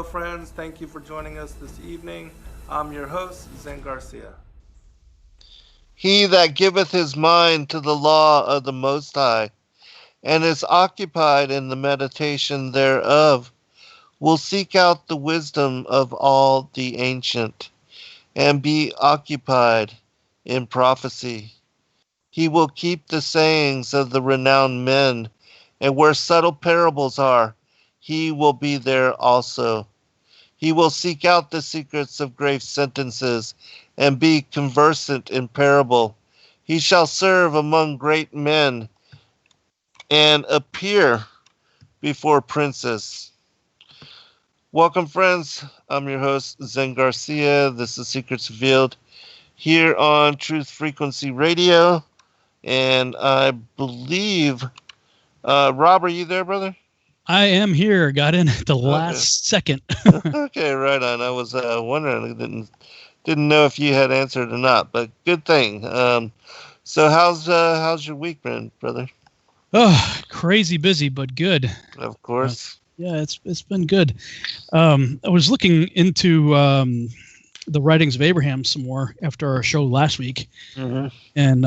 friends. Thank you for joining us this evening. I'm your host, Zen Garcia. He that giveth his mind to the law of the Most High, and is occupied in the meditation thereof, will seek out the wisdom of all the ancient, and be occupied in prophecy. He will keep the sayings of the renowned men, and where subtle parables are, he will be there also. He will seek out the secrets of grave sentences, and be conversant in parable. He shall serve among great men, and appear before princes. Welcome, friends. I'm your host, Zen Garcia. This is Secrets Revealed here on Truth Frequency Radio. And I believe, Rob, are you there, brother? I am here. Got in at the Okay. last second. Okay, right on. I was wondering, didn't know if you had answered or not, but good thing. So how's your week been, brother? Oh, crazy busy, but good. Of course. Yeah, it's been good. I was looking into the writings of Abraham some more after our show last week, Mm-hmm. and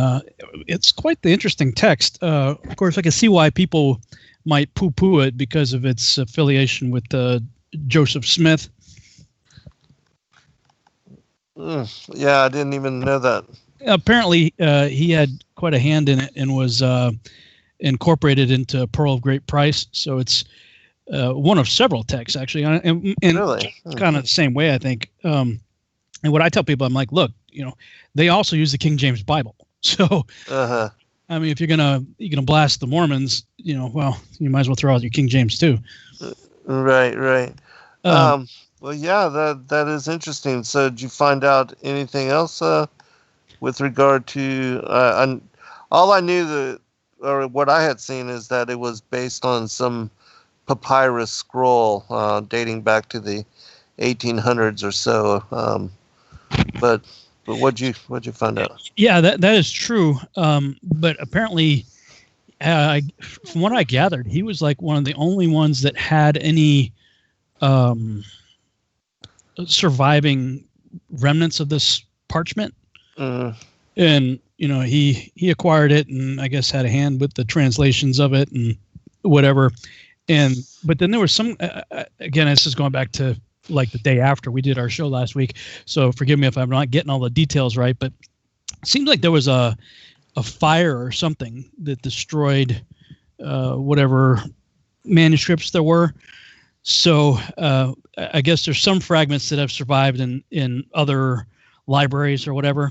it's quite the interesting text. Of course, I can see why people might poo-poo it because of its affiliation with Joseph Smith. Yeah, I didn't even know that. Apparently, he had quite a hand in it and was incorporated into Pearl of Great Price. So it's one of several texts, actually, and Really? kind of the same way, I think. And what I tell people, I'm like, look, they also use the King James Bible. So, Uh-huh. I mean, if you're gonna blast the Mormons, well, you might as well throw out your King James too. Right. Well, yeah, that is interesting. So, did you find out anything else with regard to? All I knew or what I had seen is that it was based on some papyrus scroll dating back to the 1800s or so. But what'd you find out? Yeah, that is true. But apparently, from what I gathered, he was like one of the only ones that had any surviving remnants of this parchment. Mm. And he acquired it, and I guess had a hand with the translations of it and whatever. But then there was some. Again, this is going back to like the day after we did our show last week. So forgive me if I'm not getting all the details right, but it seems like there was a fire or something that destroyed whatever manuscripts there were. So I guess there's some fragments that have survived in other libraries or whatever,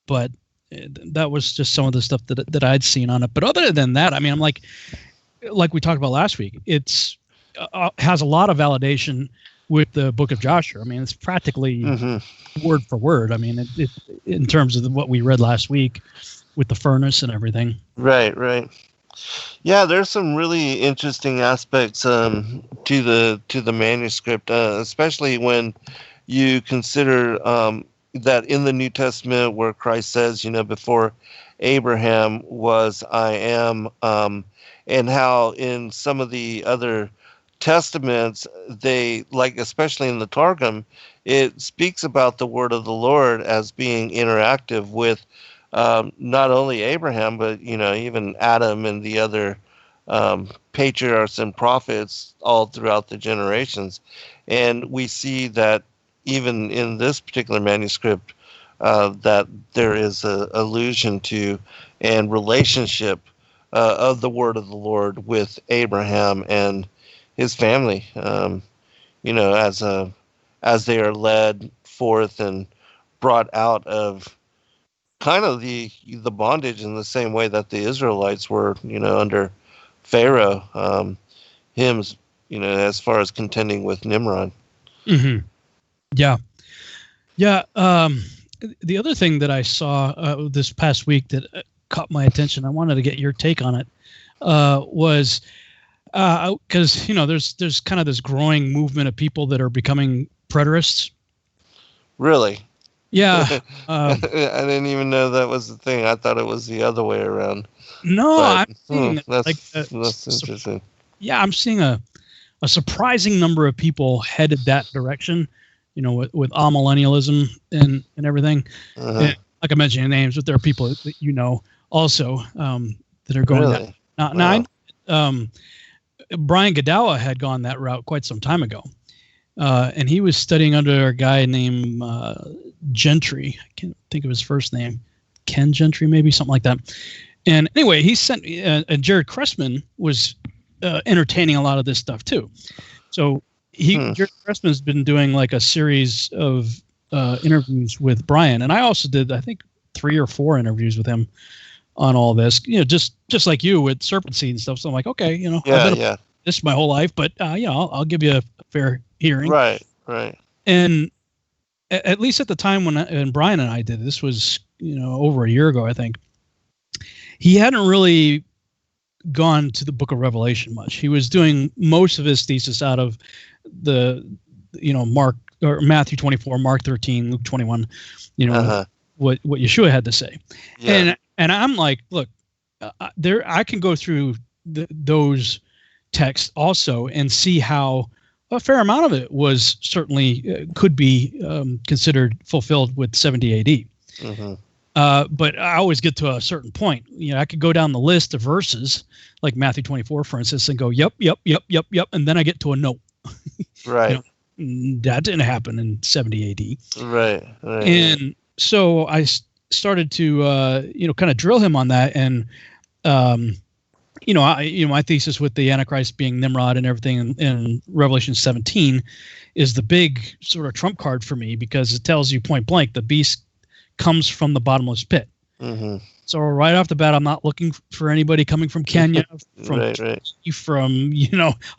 but that was just some of the stuff that I'd seen on it. But other than that, I mean, I'm like we talked about last week, it's has a lot of validation with the Book of Joshua. I mean, it's practically word for word. I mean, it in terms of what we read last week with the furnace and everything. Right. Yeah, there's some really interesting aspects to the manuscript, especially when you consider that in the New Testament where Christ says, before Abraham was I am, and how in some of the other testaments they, like especially in the Targum, it speaks about the word of the Lord as being interactive with not only Abraham, but even Adam and the other patriarchs and prophets all throughout the generations. And we see that even in this particular manuscript, that there is a allusion to and relationship of the word of the Lord with Abraham and his family. As they are led forth and brought out of kind of the bondage in the same way that the Israelites were, under Pharaoh, hymns, as far as contending with Nimrod. Mm-hmm. Yeah. The other thing that I saw this past week that caught my attention, I wanted to get your take on it, was because there's kind of this growing movement of people that are becoming preterists. Really? Yeah. I didn't even know that was the thing. I thought it was the other way around. No, But, I'm seeing that's interesting. yeah, I'm seeing a a surprising number of people headed that direction, with amillennialism and everything. And like I mentioned names, but there are people that also that are going Really? that. Now, Brian Godawa had gone that route quite some time ago. And he was studying under a guy named Gentry. I can't think of his first name. Ken Gentry, maybe, something like that. And anyway, he sent, and Jared Cressman was entertaining a lot of this stuff too. So Jared Cressman's been doing like a series of interviews with Brian, and I also did, I think, 3 or 4 interviews with him on all this. Just like you with Serpent Seed and stuff. So I'm like, okay, I've been this my whole life, but I'll give you a fair hearing. Right. And at least at the time when Brian and I did this was over a year ago, I think. He hadn't really gone to the Book of Revelation much. He was doing most of his thesis out of the Mark or Matthew 24, Mark 13, Luke 21. What Yeshua had to say. Yeah. And I'm like, look, I can go through those texts also and see how a fair amount of it was certainly could be considered fulfilled with 70 AD. But I always get to a certain point. I could go down the list of verses, like Matthew 24, for instance, and go, yep. And then I get to a no. Right. That didn't happen in 70 AD. Right. And so I started to, kind of drill him on that. And, my thesis with the Antichrist being Nimrod and everything in Revelation 17 is the big sort of trump card for me, because it tells you point blank, the beast comes from the bottomless pit. So right off the bat, I'm not looking for anybody coming from Kenya, from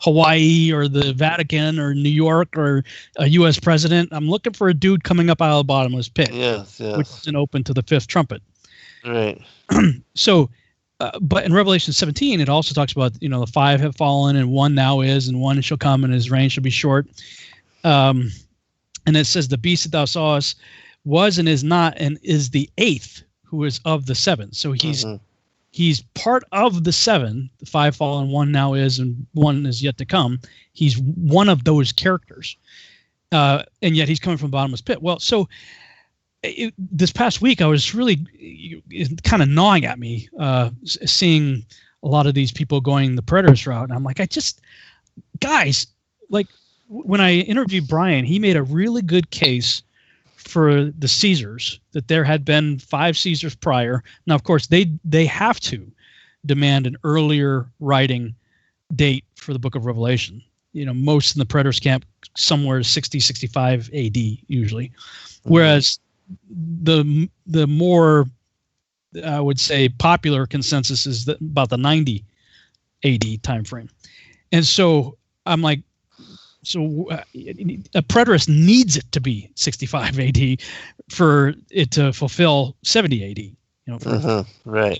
Hawaii or the Vatican or New York or a U.S. president. I'm looking for a dude coming up out of the bottomless pit, which isn't open to the fifth trumpet. Right. So, but in Revelation 17, it also talks about the 5 have fallen and 1 now is, and 1 shall come and his reign shall be short. And it says the beast that thou sawest was and is not and is the 8th, who is of the 7. So he's part of the 7. The 5 fallen, 1 now is, and 1 is yet to come. He's one of those characters, and yet he's coming from the bottomless pit. Well, so this past week I was really kind of gnawing at me, seeing a lot of these people going the preterist route, and I'm like, guys, like when I interviewed Brian, he made a really good case for the Caesars, that there had been 5 Caesars prior. Now, of course, they have to demand an earlier writing date for the Book of Revelation. Most in the preterist camp, somewhere 60, 65 AD usually. Whereas the more, I would say, popular consensus is about the 90 AD time frame. And so I'm like, a preterist needs it to be 65 AD for it to fulfill 70 AD. Right.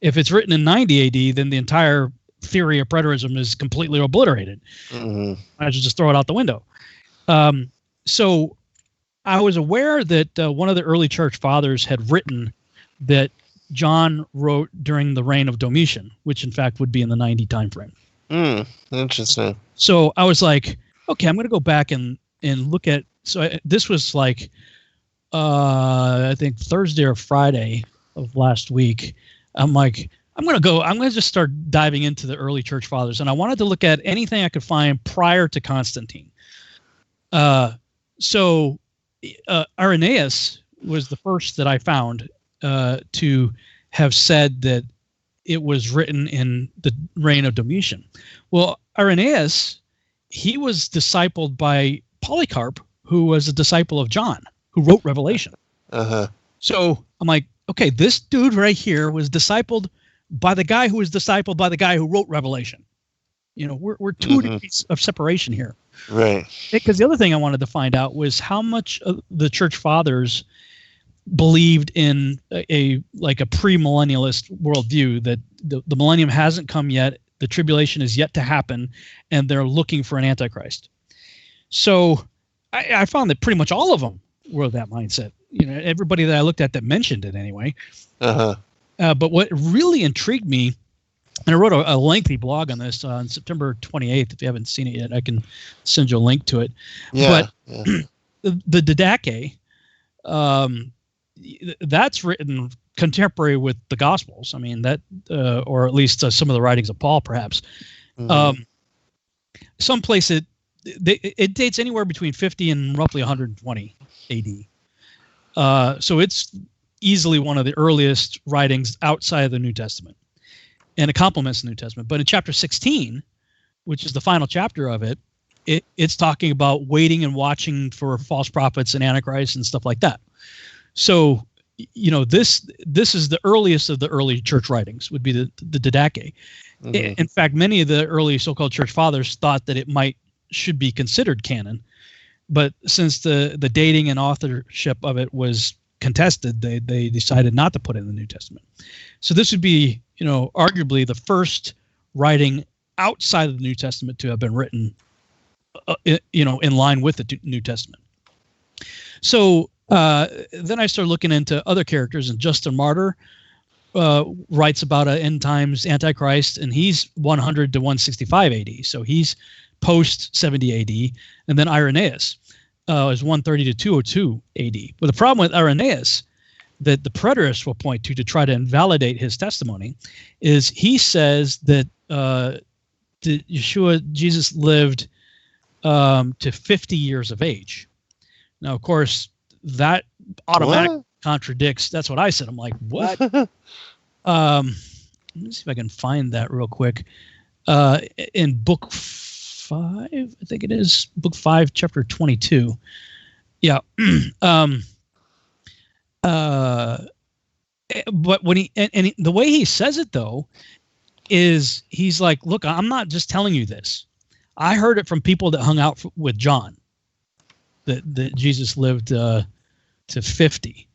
If it's written in 90 AD, then the entire theory of preterism is completely obliterated. I should just throw it out the window. So I was aware that one of the early church fathers had written that John wrote during the reign of Domitian, which in fact would be in the 90 time frame. Interesting. So I was like, okay, I'm going to go back and look at. So this was like, I think Thursday or Friday of last week. I'm like, I'm going to just start diving into the early church fathers. And I wanted to look at anything I could find prior to Constantine. So Irenaeus was the first that I found to have said that it was written in the reign of Domitian. Well, Irenaeus, he was discipled by Polycarp, who was a disciple of John, who wrote Revelation. So I'm like, okay, this dude right here was discipled by the guy who was discipled by the guy who wrote Revelation. We're 2 degrees of separation here. Right. Because the other thing I wanted to find out was how much of the church fathers believed in a premillennialist worldview, that the millennium hasn't come yet, the tribulation is yet to happen, and they're looking for an antichrist. So I found that pretty much all of them were that mindset. Everybody that I looked at that mentioned it anyway. But what really intrigued me And I wrote a lengthy blog on this on September 28th. If you haven't seen it yet, I can send you a link to it. Yeah. But the Didache, that's written contemporary with the Gospels. I mean, that, or at least some of the writings of Paul, perhaps. Someplace it dates anywhere between 50 and roughly 120 AD. So it's easily one of the earliest writings outside of the New Testament. And it complements the New Testament. But in chapter 16, which is the final chapter of it, it's talking about waiting and watching for false prophets and antichrist and stuff like that. So, this is the earliest of the early church writings, would be the Didache. In fact, many of the early so-called church fathers thought that it should be considered canon. But since the dating and authorship of it was contested, they decided not to put it in the New Testament. So this would be, arguably the first writing outside of the New Testament to have been written, in line with the New Testament. So then I started looking into other characters, and Justin Martyr writes about an end times Antichrist, and he's 100 to 165 AD. So he's post 70 AD. And then Irenaeus is 130 to 202 AD. But the problem with Irenaeus that the preterists will point to try to invalidate his testimony is he says that Jesus lived to 50 years of age. Now, of course, that automatically contradicts. That's what I said. I'm like, what? Let me see if I can find that real quick. In book 5, I think it is book 5, chapter 22. Yeah. But when the way he says it though, is he's like, look, I'm not just telling you this. I heard it from people that hung out with John, that Jesus lived to 50.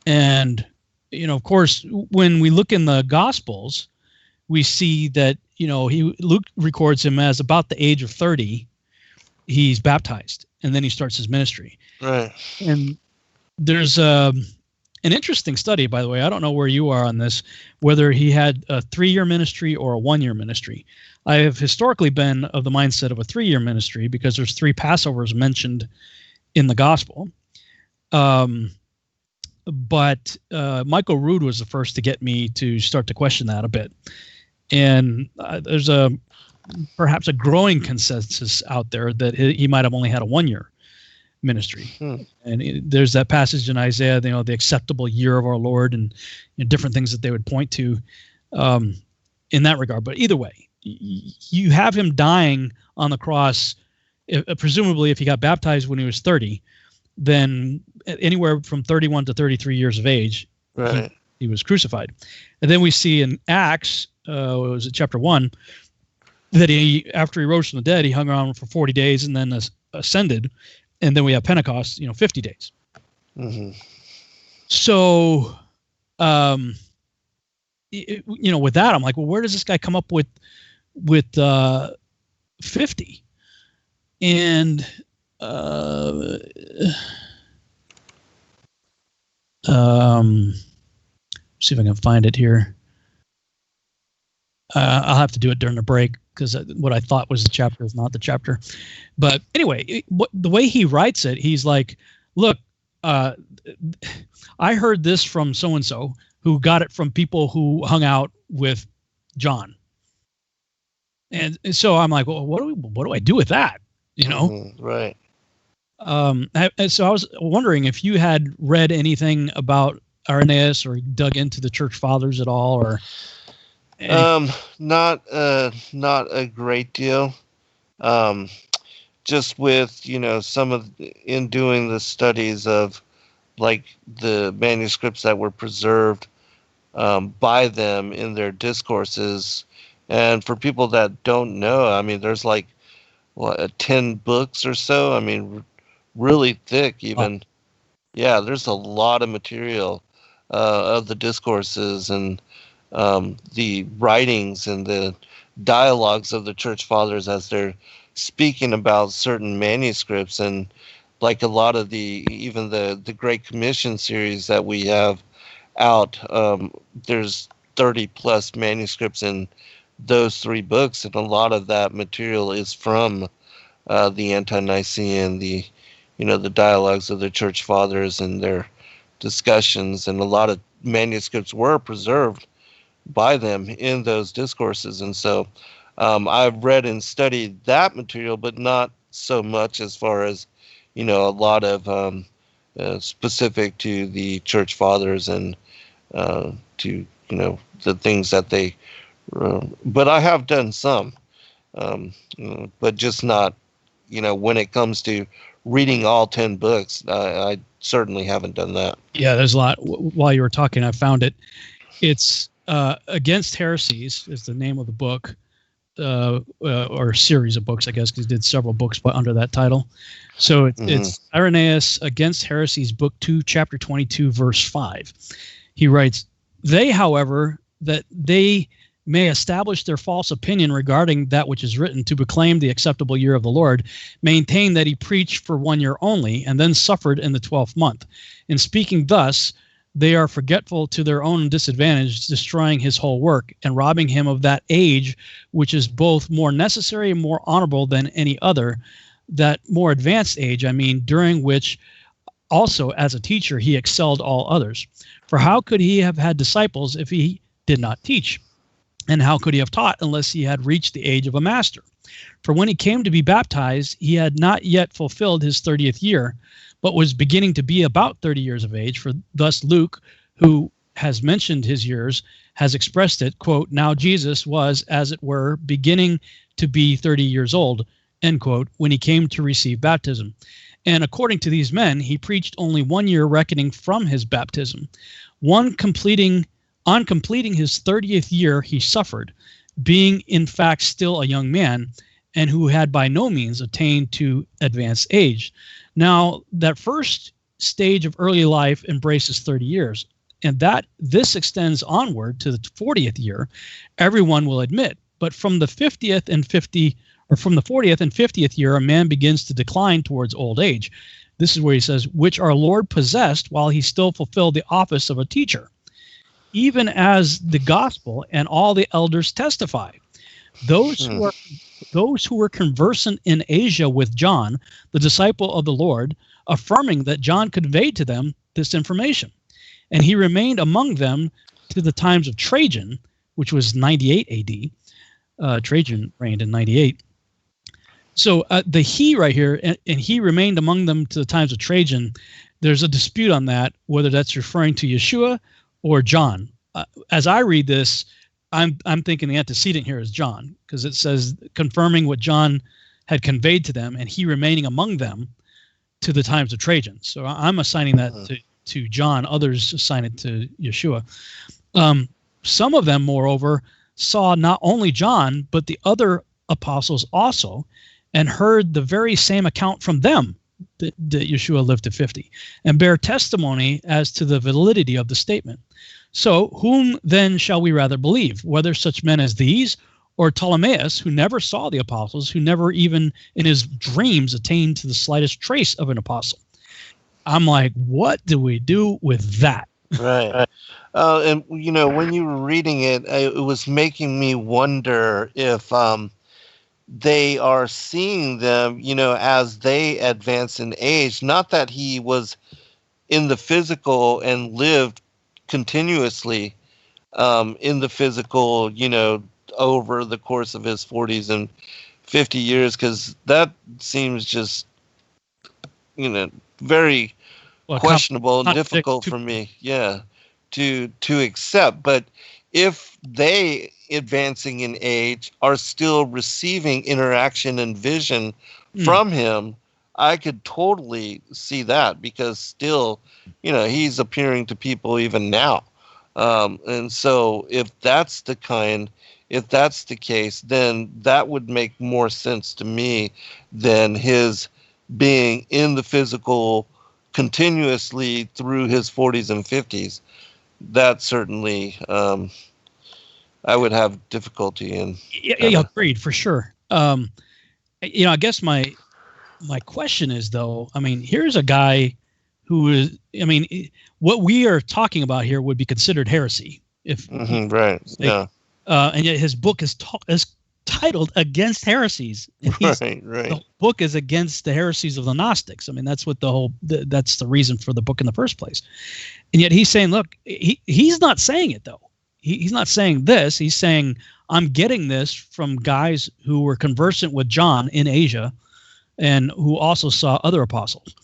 And, of course, when we look in the Gospels, we see that, Luke records him as about the age of 30, he's baptized, and then he starts his ministry. Right. And there's an interesting study, by the way. I don't know where you are on this, whether he had a 3-year ministry or a 1-year ministry. I have historically been of the mindset of a 3-year ministry because there's 3 Passovers mentioned in the gospel. But Michael Rood was the first to get me to start to question that a bit. And there's perhaps a growing consensus out there that he might have only had a 1-year ministry. And there's that passage in Isaiah, the acceptable year of our Lord, and different things that they would point to in that regard. But either way, you have him dying on the cross, presumably if he got baptized when he was 30, then anywhere from 31 to 33 years of age, right, he was crucified. And then we see in Acts, was it chapter 1, that after he rose from the dead, he hung around for 40 days and then ascended. And then we have Pentecost, 50 days. So, with that, I'm like, well, where does this guy come up with 50? And see if I can find it here. I'll have to do it during the break because what I thought was the chapter is not the chapter. But anyway, the way he writes it, he's like, look, I heard this from so-and-so who got it from people who hung out with John. And so I'm like, well, what do I do with that? Right. So I was wondering if you had read anything about Irenaeus or dug into the church fathers at all, or not a great deal. Just with some of in doing the studies of like the manuscripts that were preserved by them in their discourses, and for people that don't know, I mean, there's like 10 books or so. I mean, really thick even. Yeah, there's a lot of material of the discourses and the writings and the dialogues of the church fathers as they're speaking about certain manuscripts, and like a lot of even the Great Commission series that we have out, there's 30 plus manuscripts in those 3 books, and a lot of that material is from the Ante-Nicene, the dialogues of the church fathers and their discussions, and a lot of manuscripts were preserved by them in those discourses. And so I've read and studied that material, but not so much as far as, a lot of specific to the church fathers and to, the things that they, but I have done some, but just not, when it comes to reading all 10 books, I certainly haven't done that. Yeah, there's a lot. While you were talking, I found it. It's Against Heresies is the name of the book, or series of books, I guess, because he did several books under that title. So it's Irenaeus Against Heresies, Book 2, Chapter 22, Verse 5. He writes, "They, however, that they may establish their false opinion regarding that which is written, to proclaim the acceptable year of the Lord, maintain that he preached for 1 year only, and then suffered in the 12th month. In speaking thus, they are forgetful to their own disadvantage, destroying his whole work, and robbing him of that age which is both more necessary and more honorable than any other, that more advanced age, during which also as a teacher he excelled all others. For how could he have had disciples if he did not teach? And how could he have taught unless he had reached the age of a master? For when he came to be baptized, he had not yet fulfilled his 30th year, but was beginning to be about 30 years of age. For thus Luke, who has mentioned his years, has expressed it, quote, now Jesus was, as it were, beginning to be 30 years old, end quote, when he came to receive baptism. And according to these men, he preached only 1 year reckoning from his baptism. On completing his 30th year, he suffered, being in fact still a young man, and who had by no means attained to advanced age. Now, that first stage of early life embraces 30 years, and that this extends onward to the 40th year, everyone will admit. But from the 40th and 50th year, a man begins to decline towards old age. This is where he says, which our Lord possessed while he still fulfilled the office of a teacher, even as the gospel and all the elders testify. Those who were conversant in Asia with John, the disciple of the Lord, affirming that John conveyed to them this information. And he remained among them to the times of Trajan, which was 98 AD. Trajan reigned in 98. So the he right here, and he remained among them to the times of Trajan, there's a dispute on that, whether that's referring to Yeshua or John. As I read this, I'm thinking the antecedent here is John, because it says confirming what John had conveyed to them, and he remaining among them to the times of Trajan. So I'm assigning that to John. Others assign it to Yeshua. Some of them, moreover, saw not only John, but the other apostles also, and heard the very same account from them that Yeshua lived to 50, and bear testimony as to the validity of the statement. So whom then shall we rather believe, whether such men as these, or Ptolemaeus, who never saw the apostles, who never even in his dreams attained to the slightest trace of an apostle? I'm like, what do we do with that? Right. And, when you were reading it, it was making me wonder if they are seeing them, as they advance in age, not that he was in the physical and lived continuously in the physical, over the course of his 40s and 50 years, because that seems just, very questionable and difficult for me, to accept. But if they, advancing in age, are still receiving interaction and vision from him, I could totally see that, because still, he's appearing to people even now. And so if that's the case, then that would make more sense to me than his being in the physical continuously through his 40s and 50s. That certainly, I would have difficulty in. Yeah, agreed, for sure. I guess my question is, though, here's a guy who is, what we are talking about here would be considered heresy. If right, yeah, and yet his book is titled "Against Heresies." And right. The book is against the heresies of the Gnostics. I mean, that's what that's the reason for the book in the first place. And yet he's saying, look, he's not saying it though. He's not saying this. He's saying, I'm getting this from guys who were conversant with John in Asia and who also saw other apostles.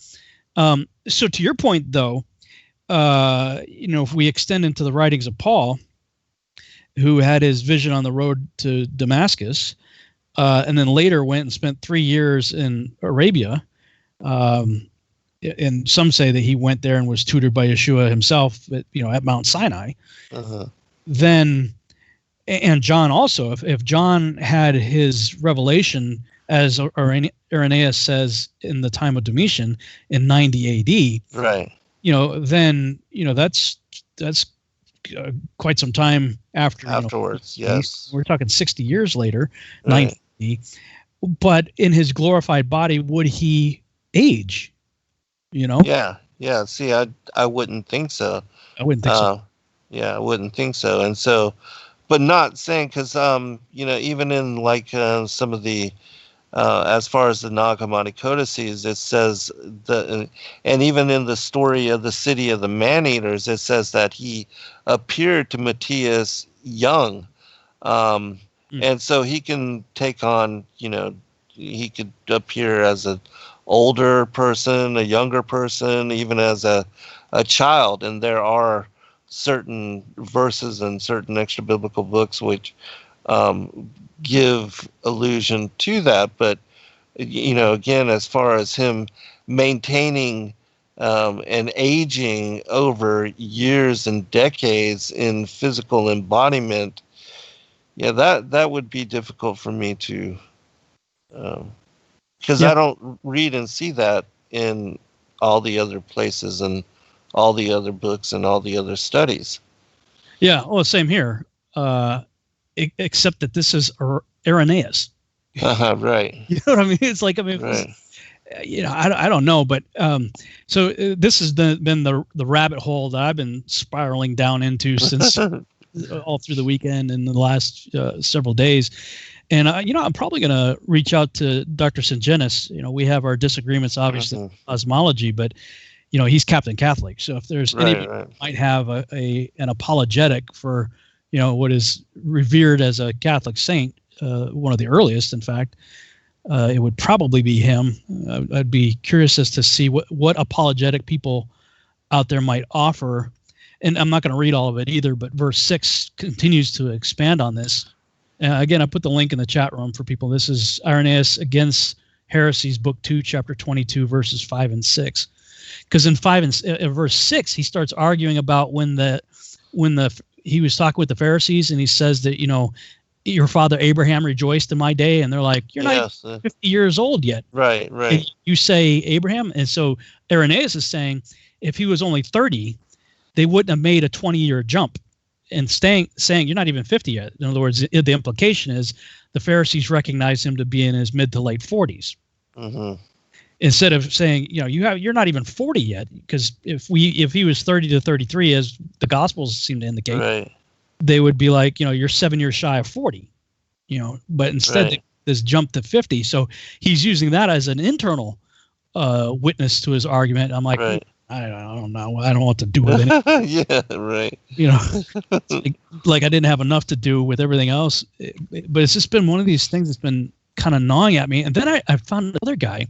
So to your point, though, if we extend into the writings of Paul, who had his vision on the road to Damascus, and then later went and spent 3 years in Arabia, and some say that he went there and was tutored by Yeshua himself at Mount Sinai. Then, and John also, if John had his revelation, as Irenaeus says, in the time of Domitian in 90 AD, right? Then that's quite some time afterwards. Yes, we're talking 60 years later, right. 90 AD. But in his glorified body, would he age? Yeah. See, I wouldn't think so. I wouldn't think so. Yeah, I wouldn't think so. And so, but not saying, because even in like some of the as far as the Nag Hammadi codices, it says and even in the story of the city of the man-eaters, it says that he appeared to Matthias young, and so he can take on, he could appear as an older person, a younger person, even as a child, and there are certain verses and certain extra biblical books which give allusion to that. But again, as far as him maintaining and aging over years and decades in physical embodiment, that would be difficult for me to, because I don't read and see that in all the other places and all the other books and all the other studies. Yeah, well, same here. Except that this is Irenaeus. Right. You know what I mean? It's like, right. I don't know, but so this has been the rabbit hole that I've been spiraling down into since all through the weekend and the last several days. And I'm probably going to reach out to Dr. Singenis. We have our disagreements, obviously, in cosmology, but he's Captain Catholic. So if there's anybody who might have an apologetic for what is revered as a Catholic saint, one of the earliest, in fact, it would probably be him. I'd be curious as to see what apologetic people out there might offer. And I'm not going to read all of it either, but verse 6 continues to expand on this. Again, I put the link in the chat room for people. This is Irenaeus Against Heresies, Book 2, Chapter 22, verses 5 and 6. Because in verse 6, he starts arguing about when he was talking with the Pharisees, and he says that, your father Abraham rejoiced in my day, and they're like, you're not 50 years old yet. Right. And you say Abraham. And so Irenaeus is saying if he was only 30, they wouldn't have made a 20-year jump, and saying you're not even 50 yet. In other words, the implication is the Pharisees recognize him to be in his mid to late 40s. Mm-hmm. Instead of saying, you're not even 40 yet, because if he was 30 to 33, as the Gospels seem to indicate, they would be like, you're 7 years shy of 40, but instead this jump to 50. So he's using that as an internal witness to his argument. I'm like, I don't know. I don't know what to do with it. Yeah, right. Like I didn't have enough to do with everything else. But it's just been one of these things that's been kind of gnawing at me. And then I found another guy.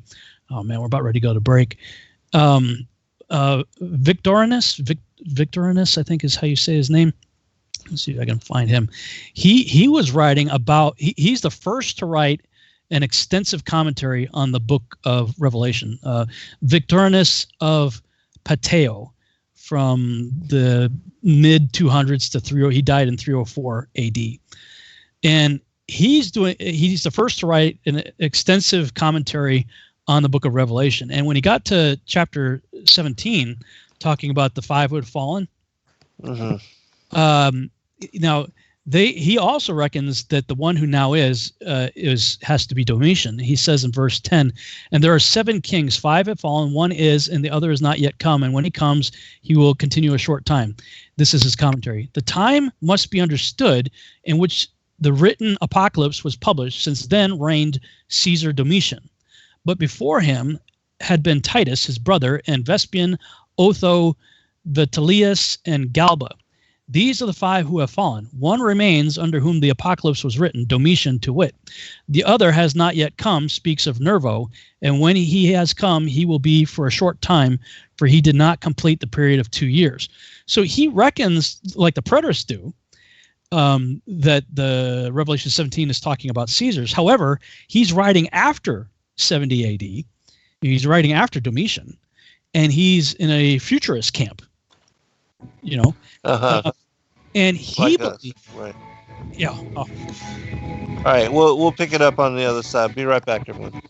Oh man, we're about ready to go to break. Victorinus, I think is how you say his name. Let's see if I can find him. He was writing about. He's the first to write an extensive commentary on the book of Revelation. Victorinus of Pateo, from the mid 200s to 30. He died in 304 A.D. And he's the first to write an extensive commentary on the book of Revelation. And when he got to chapter 17, talking about the five who had fallen, now He also reckons that the one who now is has to be Domitian. He says in verse 10, and there are 7 kings, 5 have fallen, one is, and the other is not yet come. And when he comes, he will continue a short time. This is his commentary. The time must be understood in which the written apocalypse was published, since then reigned Caesar Domitian. But before him had been Titus, his brother, and Vespasian, Otho, Vitellius, and Galba. These are the 5 who have fallen. One remains, under whom the apocalypse was written, Domitian to wit. The other has not yet come, speaks of Nervo, and when he has come, he will be for a short time, for he did not complete the period of 2 years. So he reckons, like the preterists do, that the Revelation 17 is talking about Caesar's. However, he's writing after 70 AD. He's writing after Domitian, and he's in a futurist camp. You know, and he like right. Yeah. Oh. All right, we'll pick it up on the other side. Be right back, everyone.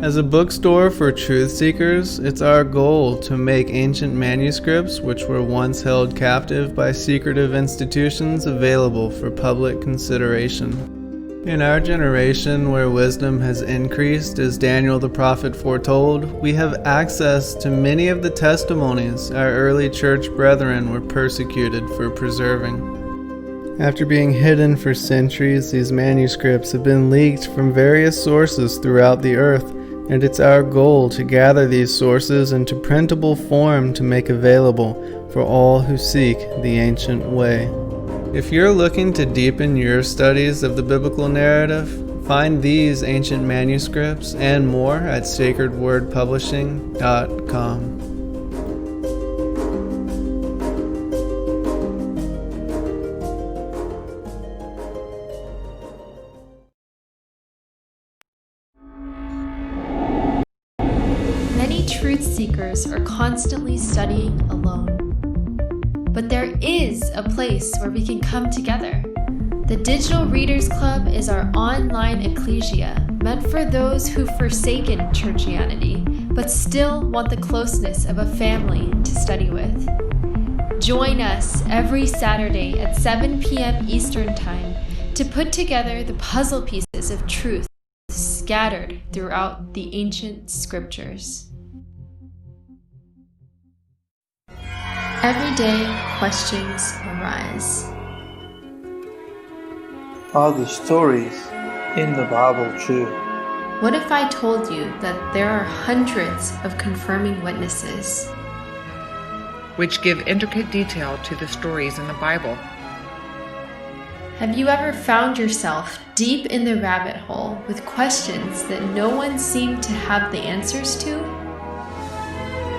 As a bookstore for truth seekers, it's our goal to make ancient manuscripts which were once held captive by secretive institutions available for public consideration. In our generation, where wisdom has increased as Daniel the prophet foretold, we have access to many of the testimonies our early church brethren were persecuted for preserving. After being hidden for centuries, these manuscripts have been leaked from various sources throughout the earth, and it's our goal to gather these sources into printable form to make available for all who seek the ancient way. If you're looking to deepen your studies of the biblical narrative, find these ancient manuscripts and more at sacredwordpublishing.com. Many truth seekers are constantly studying alone. But there is a place where we can come together. The Digital Readers Club is our online ecclesia meant for those who've forsaken churchianity, but still want the closeness of a family to study with. Join us every Saturday at 7 p.m. Eastern Time to put together the puzzle pieces of truth scattered throughout the ancient scriptures. Every day, questions arise. Are the stories in the Bible true? What if I told you that there are hundreds of confirming witnesses, which give intricate detail to the stories in the Bible? Have you ever found yourself deep in the rabbit hole with questions that no one seemed to have the answers to?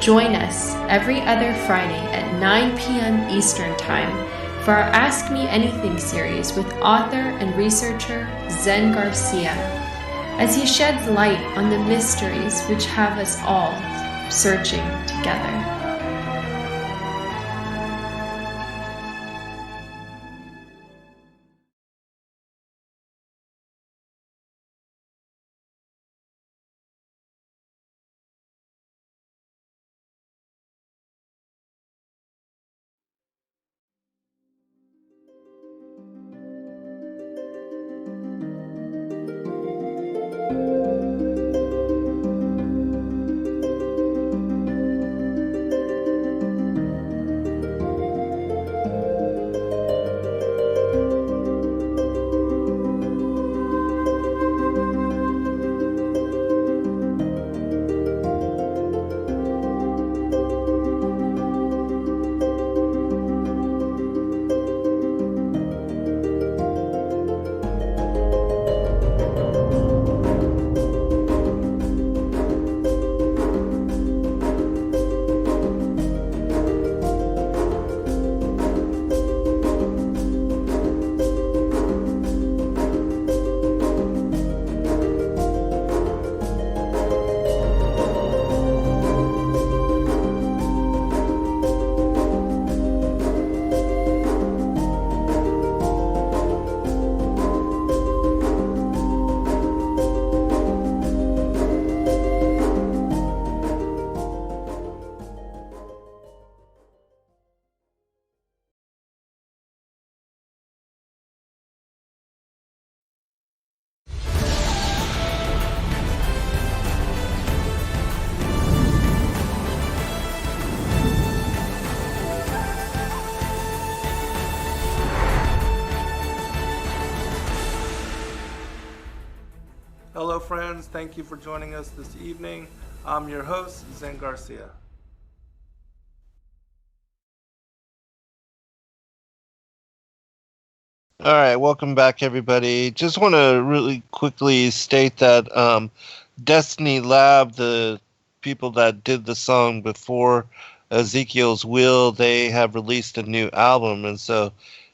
Join us every other Friday at 9 p.m. Eastern Time for our Ask Me Anything series with author and researcher Zen Garcia, as he sheds light on the mysteries which have us all searching together. Hello, friends. Thank you for joining us this evening. I'm your host, Zen Garcia. All right, welcome back, everybody. Just want to really quickly state that Destiny Lab, the people that did the song before Ezekiel's Will, they have released a new album. And so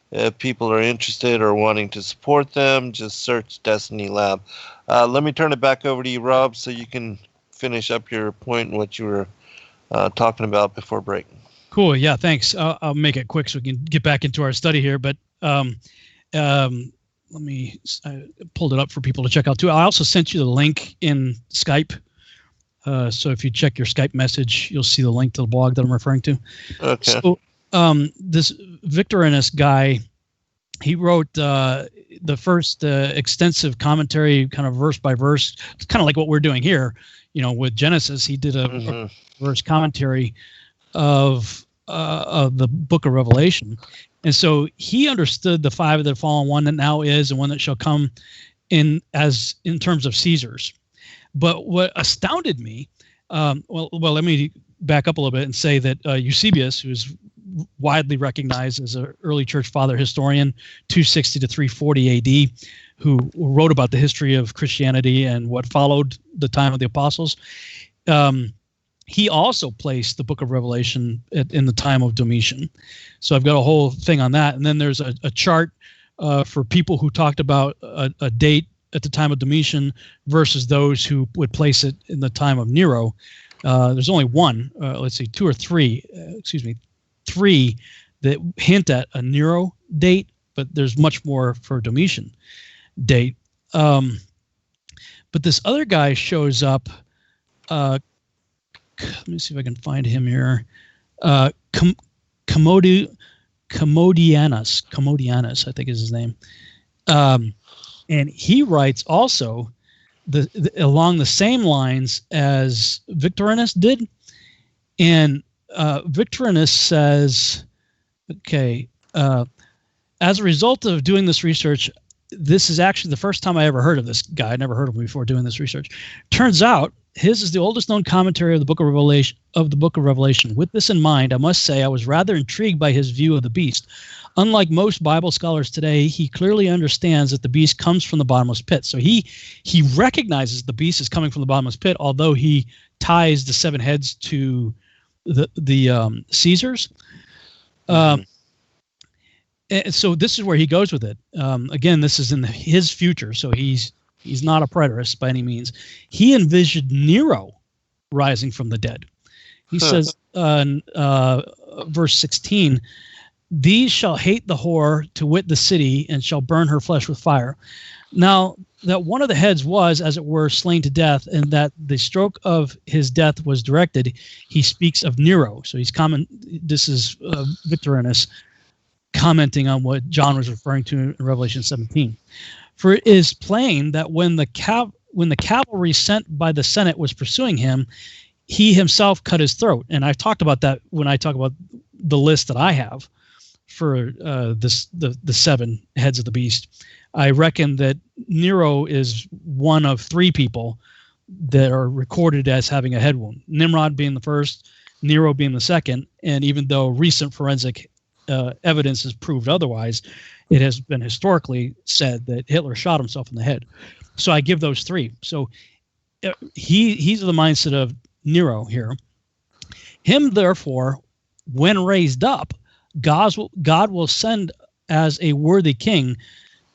if people are interested or wanting to support them, just search Destiny Lab. Let me turn it back over to you, Rob, so you can finish up your point and what you were talking about before break. Cool. Yeah, thanks. I'll make it quick so we can get back into our study here. But I pulled it up for people to check out too. I also sent you the link in Skype. So if you check your Skype message, you'll see the link to the blog that I'm referring to. Okay. So this Victorinus guy, he wrote the first extensive commentary, kind of verse by verse. It's kind of like what we're doing here, with Genesis. He did a verse commentary of the book of Revelation. And so he understood the five that have fallen, one that now is, and one that shall come in terms of Caesars. But what astounded me, let me back up a little bit and say that Eusebius, who's widely recognized as an early church father historian, 260 to 340 AD, who wrote about the history of Christianity and what followed the time of the apostles, he also placed the book of Revelation in the time of Domitian. So I've got a whole thing on that. And then there's a chart for people who talked about a date at the time of Domitian versus those who would place it in the time of Nero. There's only one, three that hint at a Nero date, but there's much more for Domitian date. But this other guy shows up. Let me see if I can find him here. Commodianus, I think is his name. And he writes also along the same lines as Victorinus did. And Victorinus says, as a result of doing this research, this is actually the first time I ever heard of this guy. I never heard of him before doing this research. Turns out his is the oldest known commentary of the book of Revelation. With this in mind, I must say I was rather intrigued by his view of the beast. Unlike most Bible scholars today, he clearly understands that the beast comes from the bottomless pit. So he recognizes the beast is coming from the bottomless pit, although he ties the seven heads to the Caesars. And so this is where he goes with it. Again, this is in his future, so he's not a preterist by any means. He envisioned Nero rising from the dead. He says in verse 16, "These shall hate the whore, to wit the city, and shall burn her flesh with fire." Now, that one of the heads was, as it were, slain to death, and that the stroke of his death was directed, he speaks of Nero. So this is Victorinus commenting on what John was referring to in Revelation 17. For it is plain that when the cavalry sent by the Senate was pursuing him, he himself cut his throat. And I've talked about that when I talk about the list that I have for the seven heads of the beast. I reckon that Nero is one of three people that are recorded as having a head wound. Nimrod being the first, Nero being the second, and even though recent forensic evidence has proved otherwise, it has been historically said that Hitler shot himself in the head. So I give those three. So he's of the mindset of Nero here. Him, therefore, when raised up, God will send as a worthy king,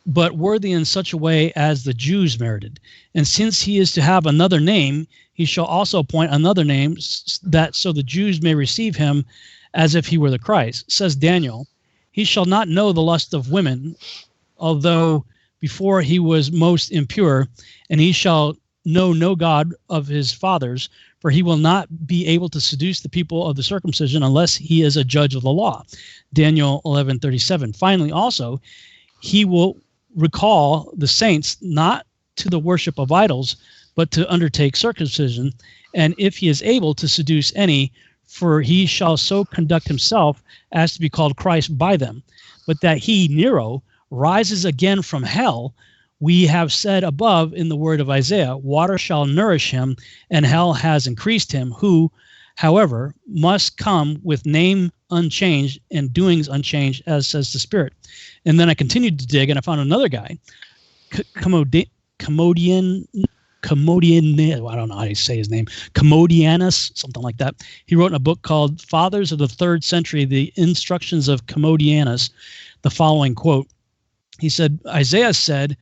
but worthy in such a way as the Jews merited. And since he is to have another name, he shall also appoint another name, that so the Jews may receive him as if he were the Christ. Says Daniel, "He shall not know the lust of women, although before he was most impure, and he shall know no God of his fathers, for he will not be able to seduce the people of the circumcision unless he is a judge of the law." Daniel 11:37. Finally, also, he will recall the saints not to the worship of idols, but to undertake circumcision, and if he is able to seduce any, for he shall so conduct himself as to be called Christ by them. But that he, Nero, rises again from hell We have said above in the word of Isaiah, water shall nourish him, and hell has increased him, who, however, must come with name unchanged and doings unchanged, as says the Spirit. And then I continued to dig, and I found another guy, Commodian, I don't know how to say his name, Commodianus, something like that. He wrote in a book called Fathers of the Third Century, The Instructions of Commodianus, the following quote. He said, Isaiah said,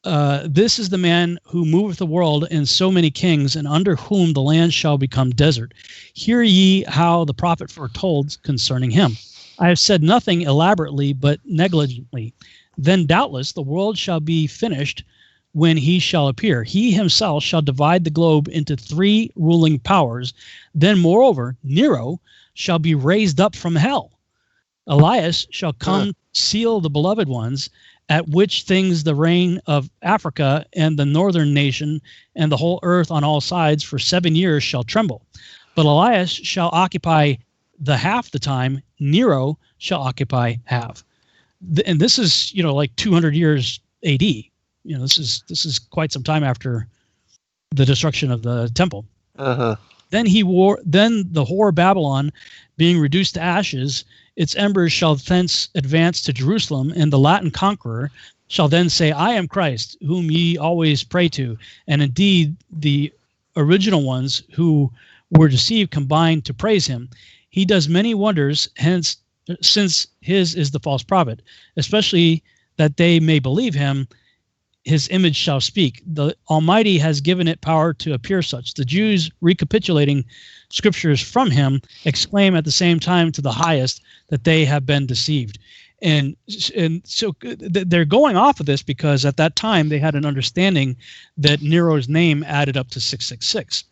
this is the man who moveth the world and so many kings, and under whom the land shall become desert. Hear ye how the prophet foretold concerning him. I have said nothing elaborately, but negligently. Then doubtless the world shall be finished when he shall appear. He himself shall divide the globe into 3 ruling powers. Then moreover, Nero shall be raised up from hell. Elias shall come seal the beloved ones, at which things the reign of Africa and the northern nation and the whole earth on all sides for 7 years shall tremble. But Elias shall occupy the half the time, Nero shall occupy half. And this is, like 200 years AD. This is quite some time after the destruction of the temple. Uh-huh. Then the whore Babylon, being reduced to ashes, its embers shall thence advance to Jerusalem, and the Latin conqueror shall then say, I am Christ, whom ye always pray to. And indeed, the original ones who were deceived combined to praise him. He does many wonders, hence, since his is the false prophet, especially that they may believe him, his image shall speak. The Almighty has given it power to appear such. The Jews, recapitulating scriptures from him, exclaim at the same time to the highest that they have been deceived. And so they're going off of this because at that time they had an understanding that Nero's name added up to 666,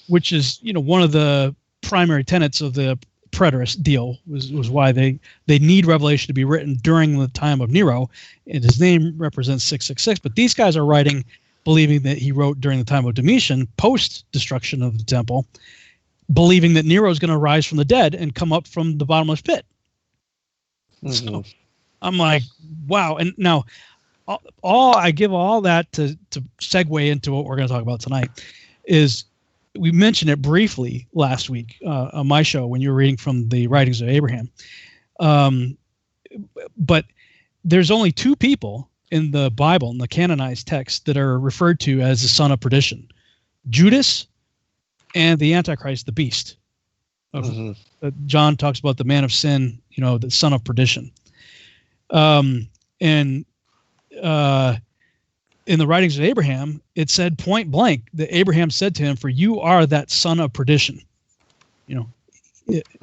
which is, one of the primary tenets of the preterist deal was why they need Revelation to be written during the time of Nero, and his name represents 666. But these guys are writing believing that he wrote during the time of Domitian, post destruction of the temple, believing that Nero is going to rise from the dead and come up from the bottomless pit. So I'm like, wow. And now I give all that to segue into what we're going to talk about tonight. Is we mentioned it briefly last week on my show when you were reading from the writings of Abraham. But there's only 2 people in the Bible, in the canonized text, that are referred to as the son of perdition: Judas and the Antichrist, the beast. John talks about the man of sin, the son of perdition. In the writings of Abraham, it said point blank that Abraham said to him, for you are that son of perdition.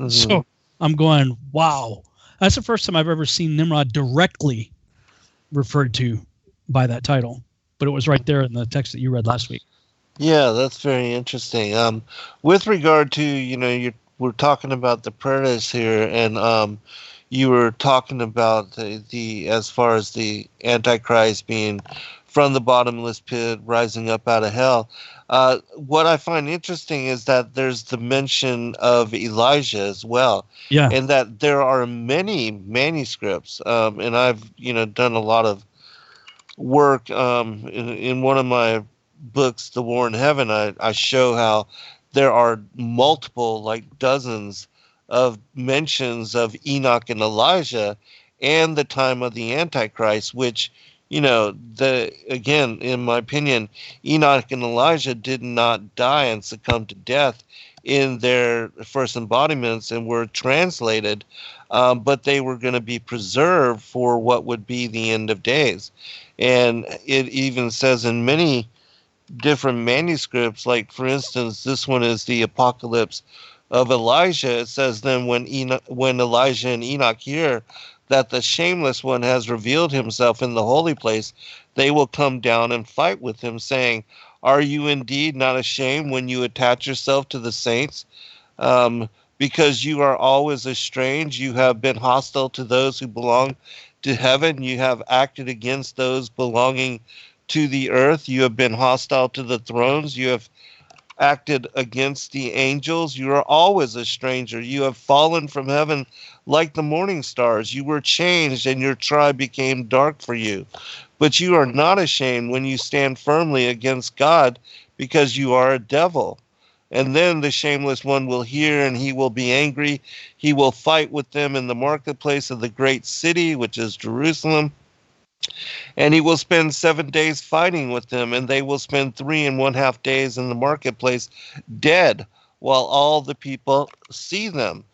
So I'm going, wow. That's the first time I've ever seen Nimrod directly referred to by that title. But it was right there in the text that you read last week. Yeah, that's very interesting. With regard to, we're talking about the preterists here, and you were talking about the as far as the Antichrist being from the bottomless pit, rising up out of hell. What I find interesting is that there's the mention of Elijah as well. Yeah. And that there are many manuscripts. And I've, done a lot of work in one of my books, The War in Heaven. I show how there are multiple, like dozens of mentions of Enoch and Elijah and the time of the Antichrist, which, again, in my opinion, Enoch and Elijah did not die and succumb to death in their first embodiments and were translated, but they were going to be preserved for what would be the end of days. And it even says in many different manuscripts, like, for instance, this one is the Apocalypse of Elijah. It says, then when Elijah and Enoch hear that the shameless one has revealed himself in the holy place, they will come down and fight with him, saying, are you indeed not ashamed when you attach yourself to the saints? Because you are always estranged, you have been hostile to those who belong to heaven, you have acted against those belonging to the earth, you have been hostile to the thrones, you have acted against the angels. You are always a stranger. You have fallen from heaven like the morning stars. You were changed, and your tribe became dark for you. But you are not ashamed when you stand firmly against God, because you are a devil. And then the shameless one will hear, and he will be angry. He will fight with them in the marketplace of the great city, which is Jerusalem. And he will spend 7 days fighting with them, and they will spend 3½ days in the marketplace dead, while all the people see them.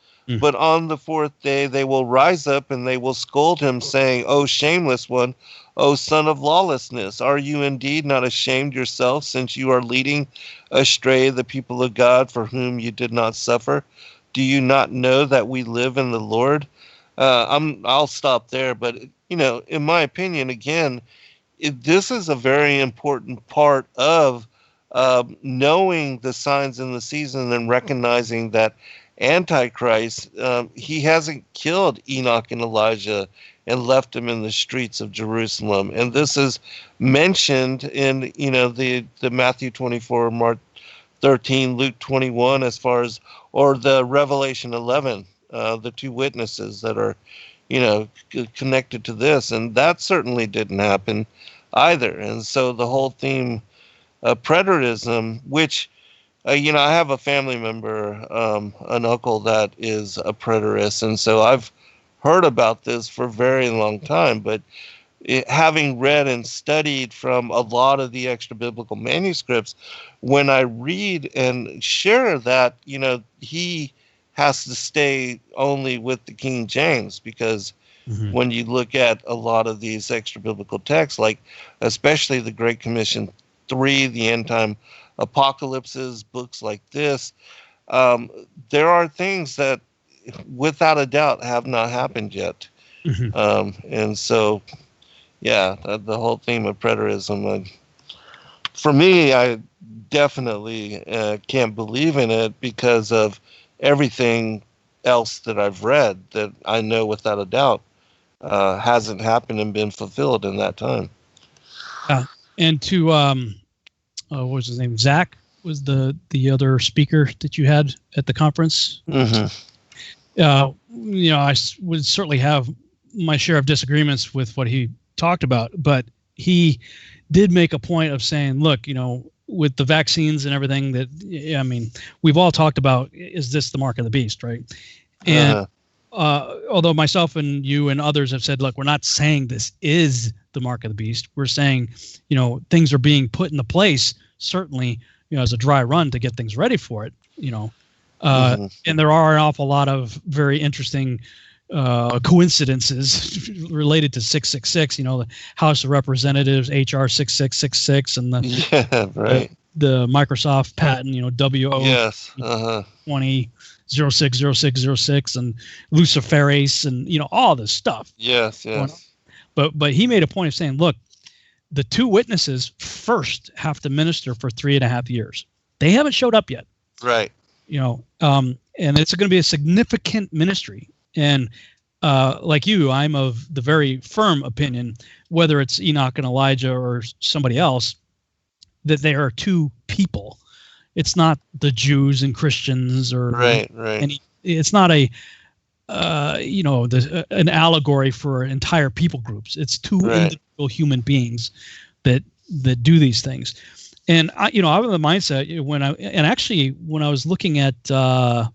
But on the 4th day they will rise up, and they will scold him, saying, O shameless one, O son of lawlessness, are you indeed not ashamed yourself, since you are leading astray the people of God, for whom you did not suffer? Do you not know that we live in the Lord? I'll stop there, but in my opinion, again, this is a very important part of knowing the signs in the season and recognizing that Antichrist, he hasn't killed Enoch and Elijah and left them in the streets of Jerusalem. And this is mentioned in, the Matthew 24, Mark 13, Luke 21, or the Revelation 11, the two witnesses that are, connected to this. And that certainly didn't happen either. And so the whole theme of preterism, which, I have a family member, an uncle that is a preterist, and so I've heard about this for a very long time, but having read and studied from a lot of the extra biblical manuscripts, when I read and share that, he has to stay only with the King James, because when you look at a lot of these extra biblical texts, like especially the Great Commission 3, the End Time Apocalypses, books like this, there are things that without a doubt have not happened yet. And so, the whole theme of preterism, for me, I definitely can't believe in it because of everything else that I've read that I know without a doubt hasn't happened and been fulfilled in that time. And to what was his name? Zach was the other speaker that you had at the conference. I would certainly have my share of disagreements with what he talked about, but he did make a point of saying, look, with the vaccines and everything that, we've all talked about, is this the mark of the beast, right? And although myself and you and others have said, look, we're not saying this is the mark of the beast. We're saying, things are being put into place, certainly, as a dry run to get things ready for it, and there are an awful lot of very interesting coincidences related to 666, the House of Representatives, HR 6666, and the Microsoft patent, WO 20060606, and Luciferase, and all this stuff. Yes. But he made a point of saying, look, the two witnesses first have to minister for 3.5 years. They haven't showed up yet. Right. And it's going to be a significant ministry. And like you, I'm of the very firm opinion, whether it's Enoch and Elijah or somebody else, that they are two people. It's not the Jews and Christians or right. It's not an allegory for entire people groups. It's two individual human beings that do these things. And I'm in the mindset when I was looking at, I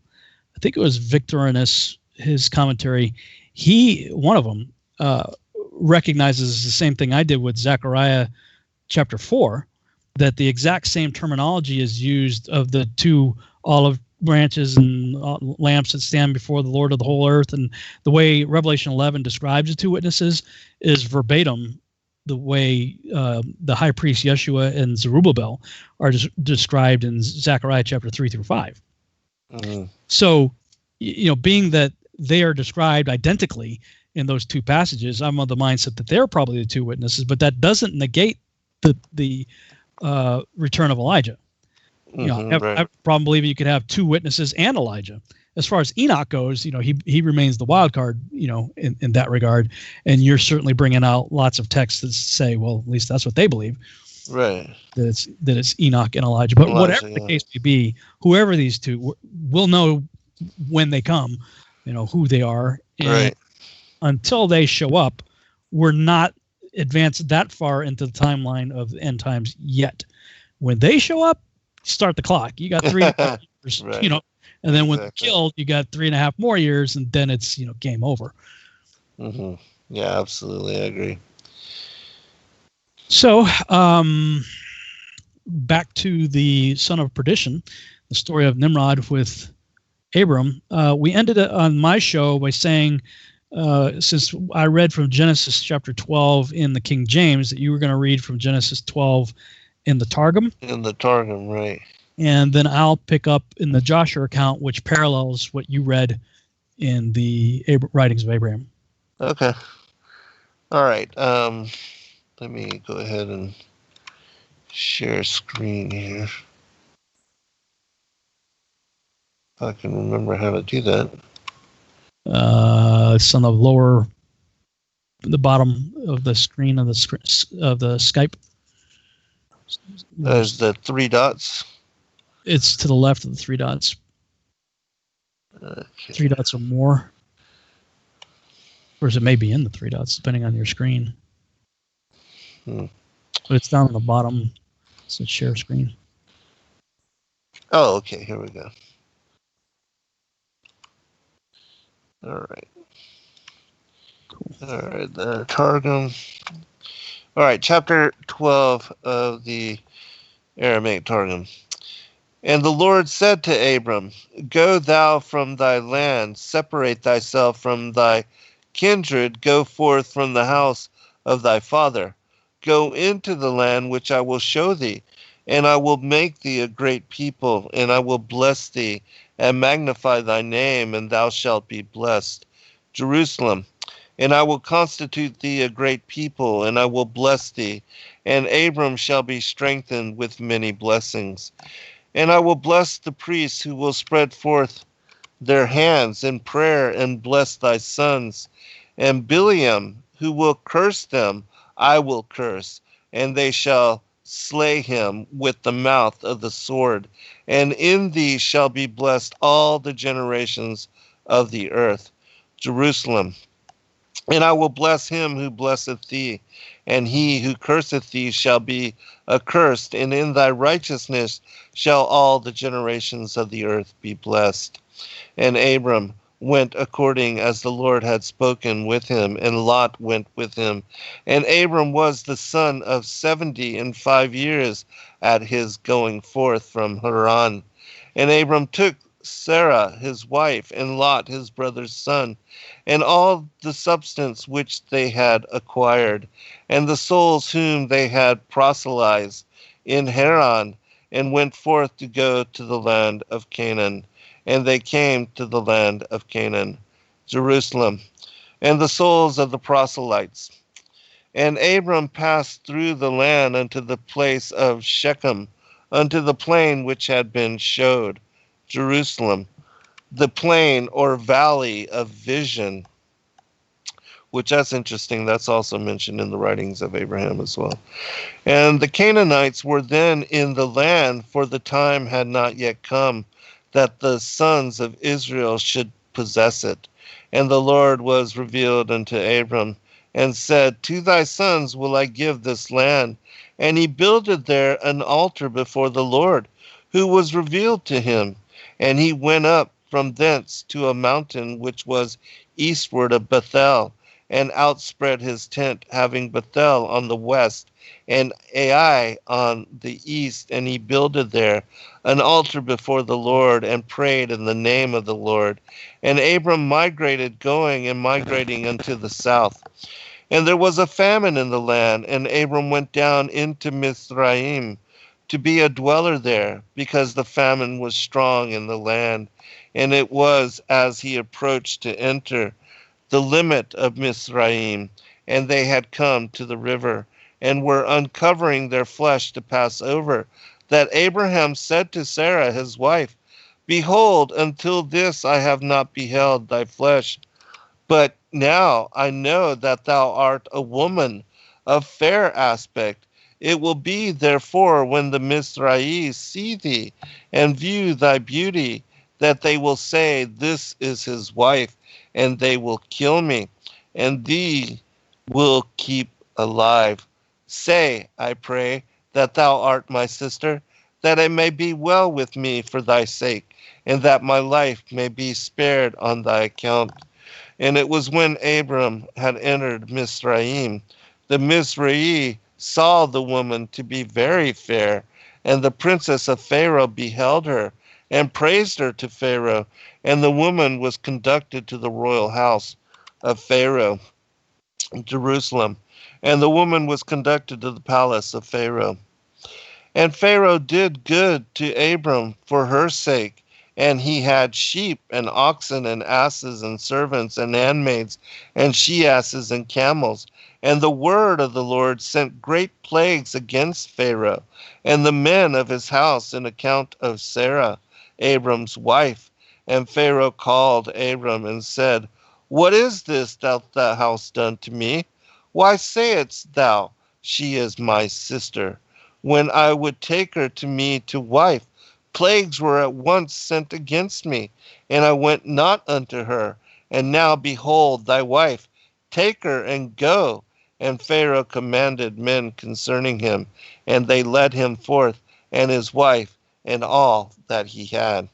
think it was Victorinus, his commentary, one of them recognizes the same thing I did with Zechariah chapter 4, that the exact same terminology is used of the two olive branches and lamps that stand before the Lord of the whole earth. And the way Revelation 11 describes the two witnesses is verbatim the way the high priest Yeshua and Zerubbabel are described in Zechariah chapter 3 through 5. So, being that they are described identically in those two passages, I'm of the mindset that they're probably the two witnesses, but that doesn't negate the return of Elijah. I have a problem believing you could have two witnesses and Elijah. As far as Enoch goes, he remains the wild card, in that regard. And you're certainly bringing out lots of texts that say, well, at least that's what they believe. Right. that it's Enoch and Elijah. But whatever the case may be, whoever these two, will know when they come, who they are. And right. Until they show up, we're not advanced that far into the timeline of the end times yet. When they show up, start the clock. You got 3.5 years, right. And then when they're killed, you got 3.5 more years, and then it's game over. Mm-hmm. Yeah, absolutely, I agree. So, back to the son of perdition, the story of Nimrod with Abram. We ended on my show by saying, since I read from Genesis chapter 12 in the King James, that you were going to read from Genesis 12 in the Targum. In the Targum, right. And then I'll pick up in the Joshua account, which parallels what you read in the writings of Abraham. Okay. All right. Let me go ahead and share screen here. If I can remember how to do that. It's on the bottom of the screen of the Skype. There's the 3 dots. It's to the left of the 3 dots. Okay. 3 dots or more. Or it may be in the 3 dots, depending on your screen. But it's down on the bottom. It says share screen. Oh, okay. Here we go. All right. Cool. All right. The Targum. All right. Chapter 12 of the Aramaic Targum. And the Lord said to Abram, Go thou from thy land, separate thyself from thy kindred, go forth from the house of thy father. Go into the land which I will show thee, and I will make thee a great people, and I will bless thee, and magnify thy name, and thou shalt be blessed. Jerusalem, and I will constitute thee a great people, and I will bless thee, and Abram shall be strengthened with many blessings. And I will bless the priests who will spread forth their hands in prayer and bless thy sons. And Biliam, who will curse them, I will curse, and they shall slay him with the mouth of the sword. And in thee shall be blessed all the generations of the earth. Jerusalem. And I will bless him who blesseth thee, and he who curseth thee shall be accursed, and in thy righteousness shall all the generations of the earth be blessed. And Abram went according as the Lord had spoken with him, and Lot went with him. And Abram was the son of 75 years at his going forth from Haran. And Abram took Sarah his wife, and Lot his brother's son, and all the substance which they had acquired, and the souls whom they had proselytized in Haran, and went forth to go to the land of Canaan. And they came to the land of Canaan, Jerusalem, and the souls of the proselytes. And Abram passed through the land unto the place of Shechem, unto the plain which had been showed, Jerusalem, the plain or valley of vision, which that's interesting. That's also mentioned in the writings of Abraham as well. And the Canaanites were then in the land, for the time had not yet come that the sons of Israel should possess it. And the Lord was revealed unto Abram, and said, To thy sons will I give this land. And he builded there an altar before the Lord, who was revealed to him. And he went up from thence to a mountain which was eastward of Bethel, and outspread his tent, having Bethel on the west, and Ai on the east. And he builded there an altar before the Lord, and prayed in the name of the Lord. And Abram migrated, going and migrating unto the south. And there was a famine in the land, and Abram went down into Mizraim to be a dweller there, because the famine was strong in the land. And it was as he approached to enter the limit of Mizraim, and they had come to the river, and were uncovering their flesh to pass over, that Abraham said to Sarah his wife, Behold, until this I have not beheld thy flesh, but now I know that thou art a woman of fair aspect. It will be, therefore, when the Mizrahi see thee and view thy beauty, that they will say, This is his wife, and they will kill me, and thee will keep alive. Say, I pray, that thou art my sister, that it may be well with me for thy sake, and that my life may be spared on thy account. And it was when Abram had entered Mizraim, the Mizrahi saw the woman to be very fair, and the princess of Pharaoh beheld her, and praised her to Pharaoh, and the woman was conducted to the royal house of Pharaoh in Jerusalem, and the woman was conducted to the palace of Pharaoh. And Pharaoh did good to Abram for her sake, and he had sheep and oxen and asses and servants and handmaids and she-asses and camels. And the word of the Lord sent great plagues against Pharaoh and the men of his house in account of Sarah, Abram's wife. And Pharaoh called Abram and said, What is this thou hast done to me? Why sayest thou, She is my sister? When I would take her to me to wife, plagues were at once sent against me, and I went not unto her. And now, behold, thy wife, take her and go. And Pharaoh commanded men concerning him, and they led him forth, and his wife, and all that he had.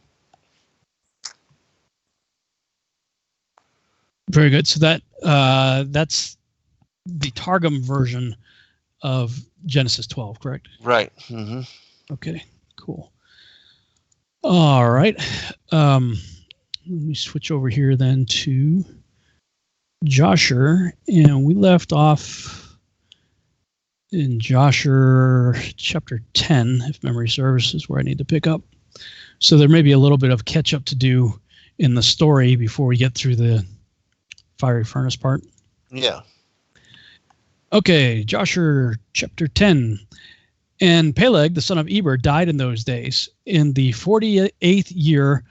Very good. So that's the Targum version of Genesis 12, correct? Right. Mm-hmm. Okay, cool. All right. Let me switch over here then to Joshua, and we left off in Joshua chapter 10, if memory serves, is where I need to pick up. So there may be a little bit of catch up to do in the story before we get through the fiery furnace part. Yeah. Okay, Joshua chapter 10. And Peleg, the son of Eber, died in those days, in the 48th year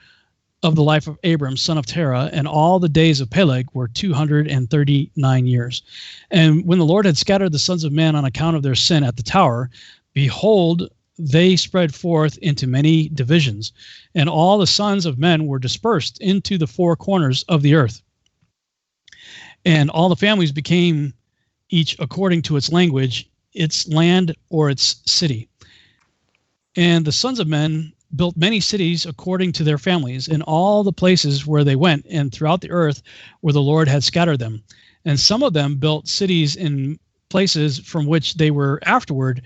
of the life of Abram, son of Terah, and all the days of Peleg were 239 years. And when the Lord had scattered the sons of men on account of their sin at the tower, behold, they spread forth into many divisions, and all the sons of men were dispersed into the four corners of the earth. And all the families became each according to its language, its land, or its city. And the sons of men built many cities according to their families in all the places where they went and throughout the earth where the Lord had scattered them. And some of them built cities in places from which they were afterward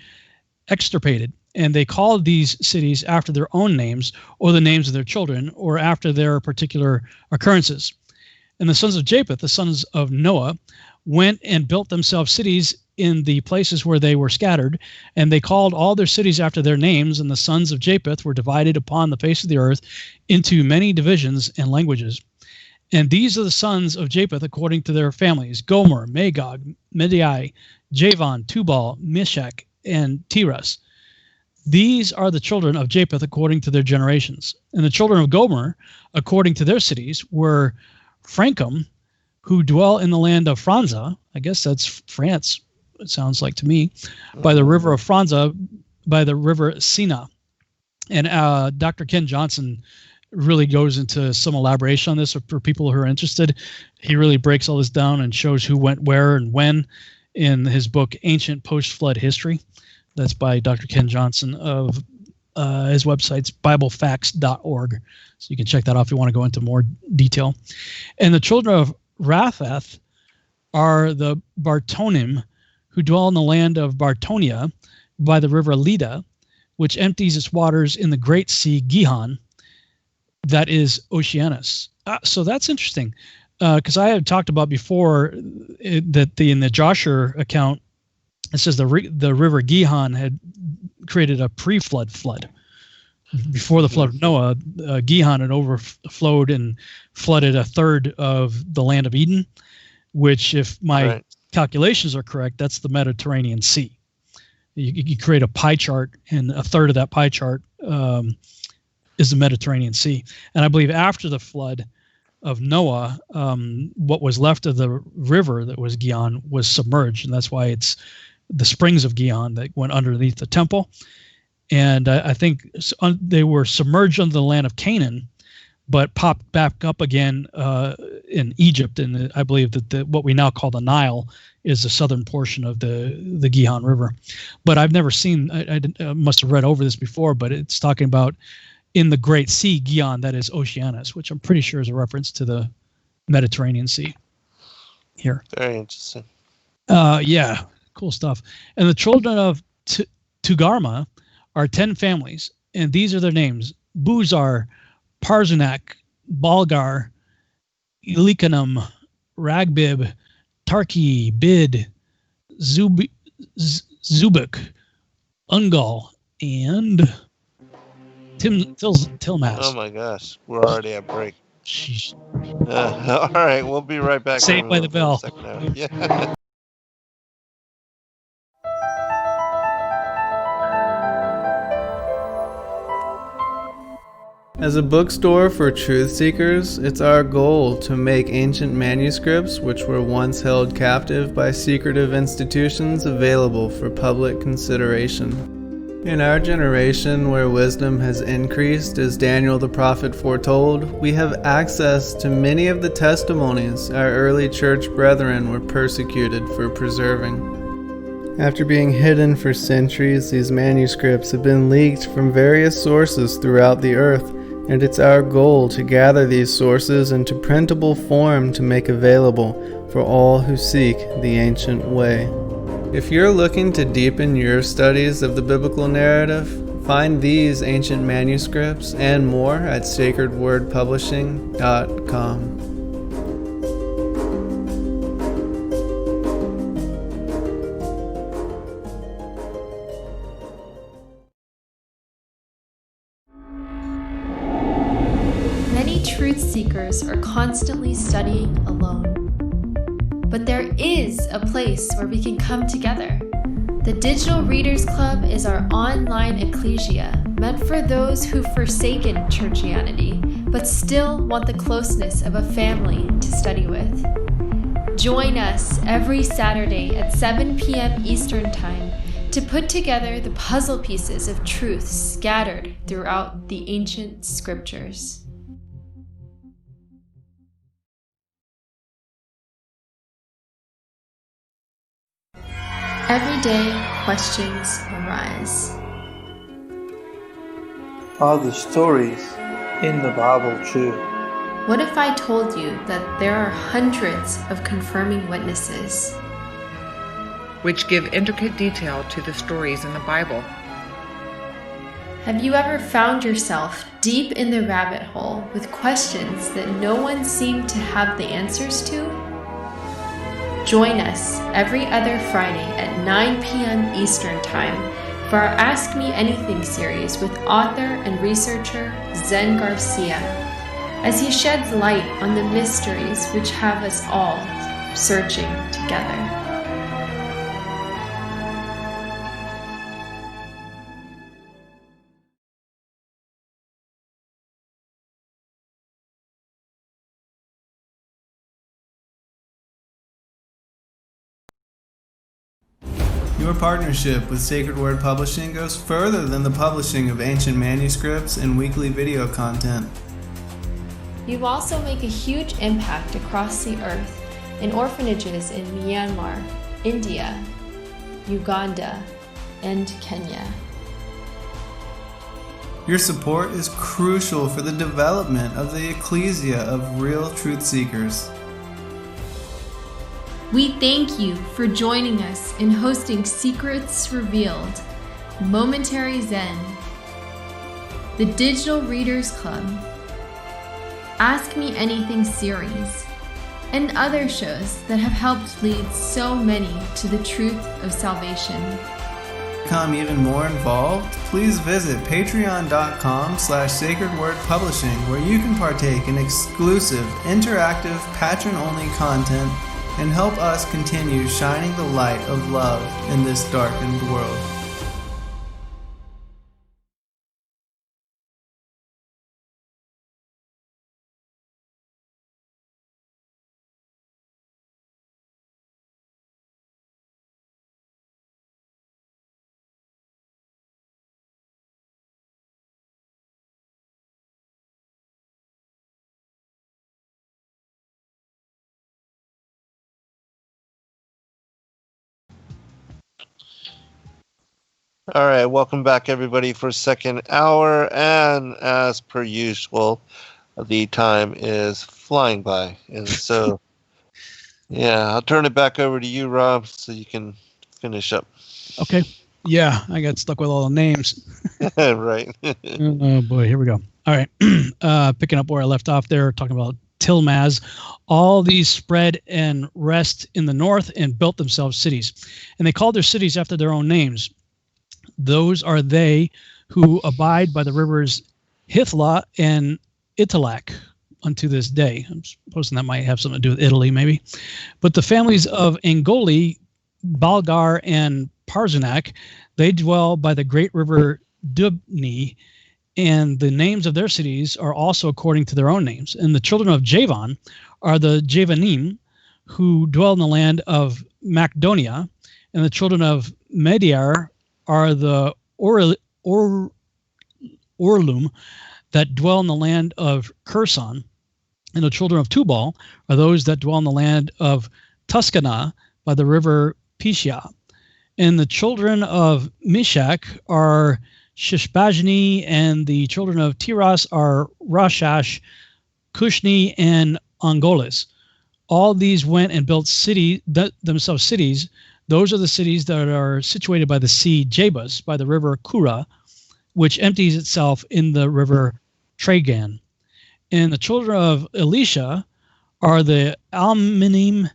extirpated. And they called these cities after their own names, or the names of their children, or after their particular occurrences. And the sons of Japheth, the sons of Noah, went and built themselves cities in the places where they were scattered, and they called all their cities after their names, and the sons of Japheth were divided upon the face of the earth into many divisions and languages. And these are the sons of Japheth according to their families: Gomer, Magog, Medai, Javan, Tubal, Meshach, and Tiras. These are the children of Japheth according to their generations. And the children of Gomer, according to their cities, were Frankum, who dwell in the land of Franza. I guess that's France, it sounds like to me, by the river of Franza, by the river Sina. And Dr. Ken Johnson really goes into some elaboration on this for people who are interested. He really breaks all this down and shows who went where and when in his book, Ancient Post-Flood History. That's by Dr. Ken Johnson of his website's biblefacts.org. So you can check that out if you want to go into more detail. And the children of Raphath are the Bartonim, who dwell in the land of Bartonia by the river Leda, which empties its waters in the great sea Gihon, that is Oceanus. So that's interesting, because I had talked about before that in the Joshua account, it says the river Gihon had created a pre-flood flood. Before the flood of Noah, Gihon had overflowed and flooded a third of the land of Eden, which, if my calculations are correct, that's the Mediterranean Sea. You create a pie chart, and a third of that pie chart is the Mediterranean Sea. And I believe after the flood of Noah, what was left of the river that was Gihon was submerged, and that's why it's the springs of Gihon that went underneath the temple. And I think they were submerged under the land of Canaan, but popped back up again in Egypt. And I believe that what we now call the Nile is the southern portion of the Gihon River. But I've never seen, I must have read over this before, but it's talking about in the Great Sea, Gihon, that is Oceanus, which I'm pretty sure is a reference to the Mediterranean Sea here. Very interesting. Yeah, cool stuff. And the children of Tugarma are 10 families, and these are their names: Buzar, Parzunak, Balgar, Elikanum, Ragbib, Tarki, Bid, Zubik, Ungal, and Tilmas. Oh my gosh, we're already at break. Sheesh. All right, we'll be right back. Saved by the bell. Yeah. As a bookstore for truth seekers, it's our goal to make ancient manuscripts which were once held captive by secretive institutions available for public consideration. In our generation, where wisdom has increased as Daniel the prophet foretold, we have access to many of the testimonies our early church brethren were persecuted for preserving. After being hidden for centuries, these manuscripts have been leaked from various sources throughout the earth, and it's our goal to gather these sources into printable form to make available for all who seek the ancient way. If you're looking to deepen your studies of the biblical narrative, find these ancient manuscripts and more at sacredwordpublishing.com. Many truth seekers are constantly studying alone. But there is a place where we can come together. The Digital Readers Club is our online ecclesia meant for those who've forsaken churchianity but still want the closeness of a family to study with. Join us every Saturday at 7 p.m. Eastern Time to put together the puzzle pieces of truth scattered throughout the ancient scriptures. Every day, questions arise. Are the stories in the Bible true? What if I told you that there are hundreds of confirming witnesses? which give intricate detail to the stories in the Bible. Have you ever found yourself deep in the rabbit hole with questions that no one seemed to have the answers to? Join us every other Friday at 9 p.m. Eastern Time for our Ask Me Anything series with author and researcher Zen Garcia, as he sheds light on the mysteries which have us all searching together. Your partnership with Sacred Word Publishing goes further than the publishing of ancient manuscripts and weekly video content. You also make a huge impact across the earth in orphanages in Myanmar, India, Uganda, and Kenya. Your support is crucial for the development of the ecclesia of real truth seekers. We thank you for joining us in hosting Secrets Revealed, Momentary Zen, the Digital Readers Club, Ask Me Anything series, and other shows that have helped lead so many to the truth of salvation. To become even more involved, please visit patreon.com/sacredwordpublishing, where you can partake in exclusive, interactive, patron-only content and help us continue shining the light of love in this darkened world. All right, welcome back, everybody, for second hour. And as per usual, the time is flying by. And so, yeah, I'll turn it back over to you, Rob, so you can finish up. Okay. Yeah, I got stuck with all the names. Right. Oh boy, here we go. All right. Picking up where I left off there, talking about Tilmaz. All these spread and rest in the north and built themselves cities. And they called their cities after their own names. Those are they who abide by the rivers Hithla and Italak unto this day. I'm supposing that might have something to do with Italy, maybe. But the families of Angoli, Balgar, and Parzanak, they dwell by the great river Dubni, and the names of their cities are also according to their own names. And the children of Javan are the Javanim, who dwell in the land of Macedonia, and the children of Mediar are the Orlum that dwell in the land of Kherson, and the children of Tubal are those that dwell in the land of Tuscana by the river Pishia. And the children of Mishak are Shishbajni, and the children of Tiras are Rashash, Kushni, and Angolis. All these went and built themselves cities. Those are the cities that are situated by the sea Jabus, by the river Kura, which empties itself in the river Tragan. And the children of Elisha are the Alminim,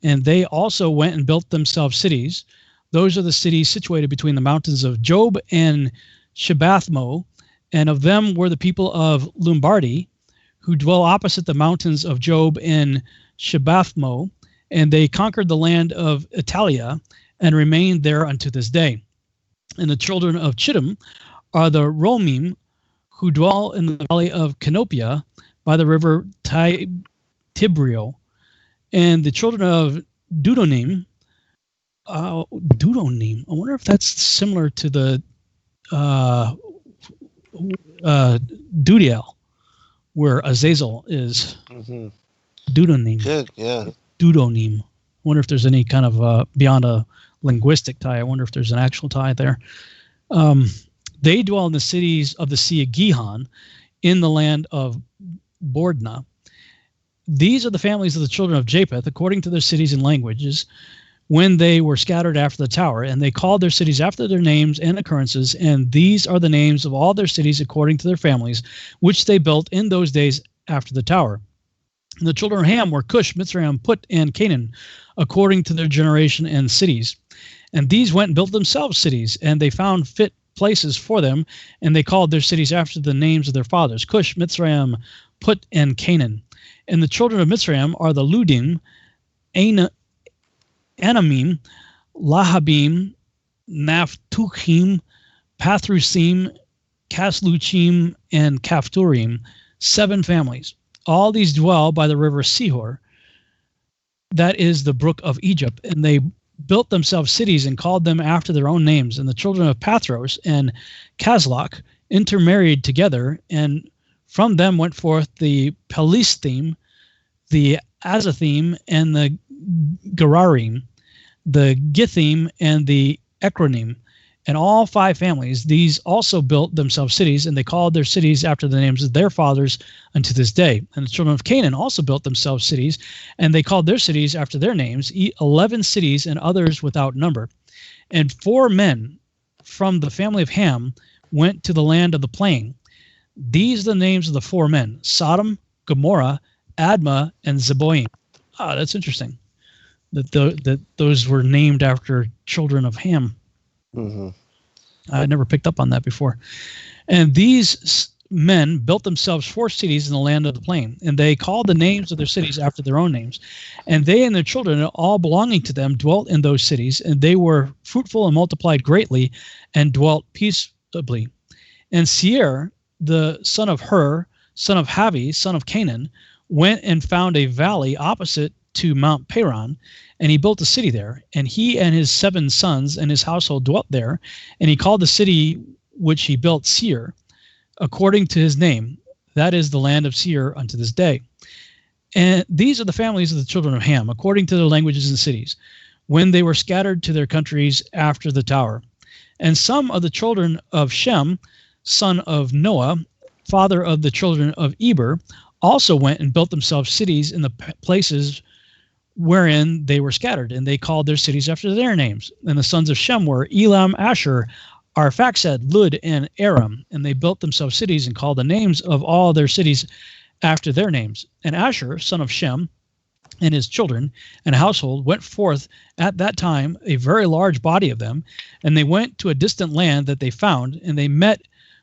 and they also went and built themselves cities. Those are the cities situated between the mountains of Job and Shebathmo, and of them were the people of Lombardy, who dwell opposite the mountains of Job and Shebathmo, and they conquered the land of Italia and remained there unto this day. And the children of Chittim are the Romim, who dwell in the valley of Canopia by the river Tibrio. And the children of Dudonim, I wonder if that's similar to the Dudiel, where Azazel is. Mm-hmm. Dudonim. Good, yeah. Dudonim. I wonder if there's any kind of, beyond a linguistic tie, I wonder if there's an actual tie there. They dwell in the cities of the Sea of Gihon in the land of Bordna. These are the families of the children of Japheth, according to their cities and languages, when they were scattered after the tower, and they called their cities after their names and occurrences, and these are the names of all their cities according to their families, which they built in those days after the tower. And the children of Ham were Cush, Mitzrayim, Put, and Canaan, according to their generation and cities. And these went and built themselves cities, and they found fit places for them, and they called their cities after the names of their fathers, Cush, Mitzrayim, Put, and Canaan. And the children of Mitzrayim are the Ludim, Anamim, Lahabim, Naphtuchim, Pathrusim, Kasluchim, and Kaphturim, 7 families. All these dwell by the river Sihor, that is the brook of Egypt, and they built themselves cities and called them after their own names. And the children of Pathros and Kazlok intermarried together, and from them went forth the Pelishtim, the Azathim, and the Gerarim, the Githim, and the Ekronim, and all 5 families. These also built themselves cities, and they called their cities after the names of their fathers unto this day. And the children of Canaan also built themselves cities, and they called their cities after their names, 11 cities, and others without number. And 4 men from the family of Ham went to the land of the plain. These are the names of the 4 men: Sodom, Gomorrah, Admah, and Zeboim. Ah, that's interesting. That those were named after children of Ham. Mm-hmm. I never picked up on that before. And these men built themselves 4 cities in the land of the plain, and they called the names of their cities after their own names. And they and their children, all belonging to them, dwelt in those cities, and they were fruitful and multiplied greatly, and dwelt peaceably. And Seir, the son of Hur, son of Havi, son of Canaan, went and found a valley opposite to Mount Paran, and he built a city there. And he and his 7 sons and his household dwelt there, and he called the city which he built Seir, according to his name. That is the land of Seir unto this day. And these are the families of the children of Ham, according to their languages and cities, when they were scattered to their countries after the tower. And some of the children of Shem, son of Noah, father of the children of Eber, also went and built themselves cities in the places wherein they were scattered, and they called their cities after their names. And the sons of Shem were Elam, Asher, Arphaxad, Lud, and Aram. And they built themselves cities and called the names of all their cities after their names. And Asher, son of Shem, and his children and household went forth at that time, a very large body of them, and they went to a distant land that they found, and they met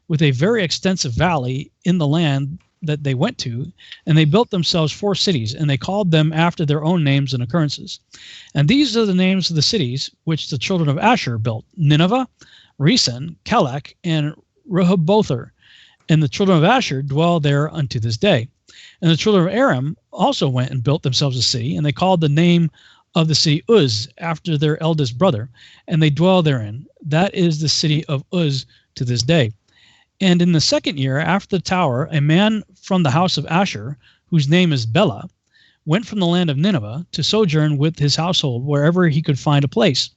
with a very extensive valley in the land that they went to, and they built themselves 4 cities, and they called them after their own names and occurrences. And these are the names of the cities which the children of Asher built: Nineveh, Resen, Kelek, and Rehobother. And the children of Asher dwell there unto this day. And the children of Aram also went and built themselves a city, and they called the name of the city Uz, after their eldest brother, and they dwell therein. That is the city of Uz to this day. And in the 2nd year after the tower, a man from the house of Asher, whose name is Bela, went from the land of Nineveh to sojourn with his household wherever he could find a place.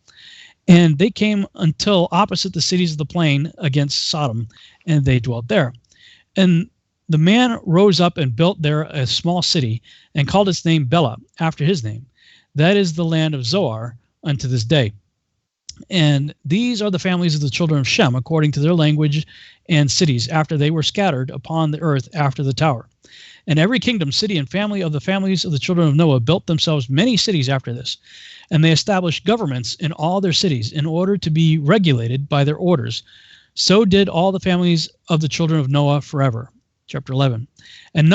And they came until opposite the cities of the plain against Sodom, and they dwelt there. And the man rose up and built there a small city, and called its name Bela, after his name. That is the land of Zoar unto this day. And these are the families of the children of Shem, according to their language and cities, after they were scattered upon the earth after the tower. And every kingdom, city, and family of the families of the children of Noah built themselves many cities after this. And they established governments in all their cities in order to be regulated by their orders. So did all the families of the children of Noah forever. Chapter 11. And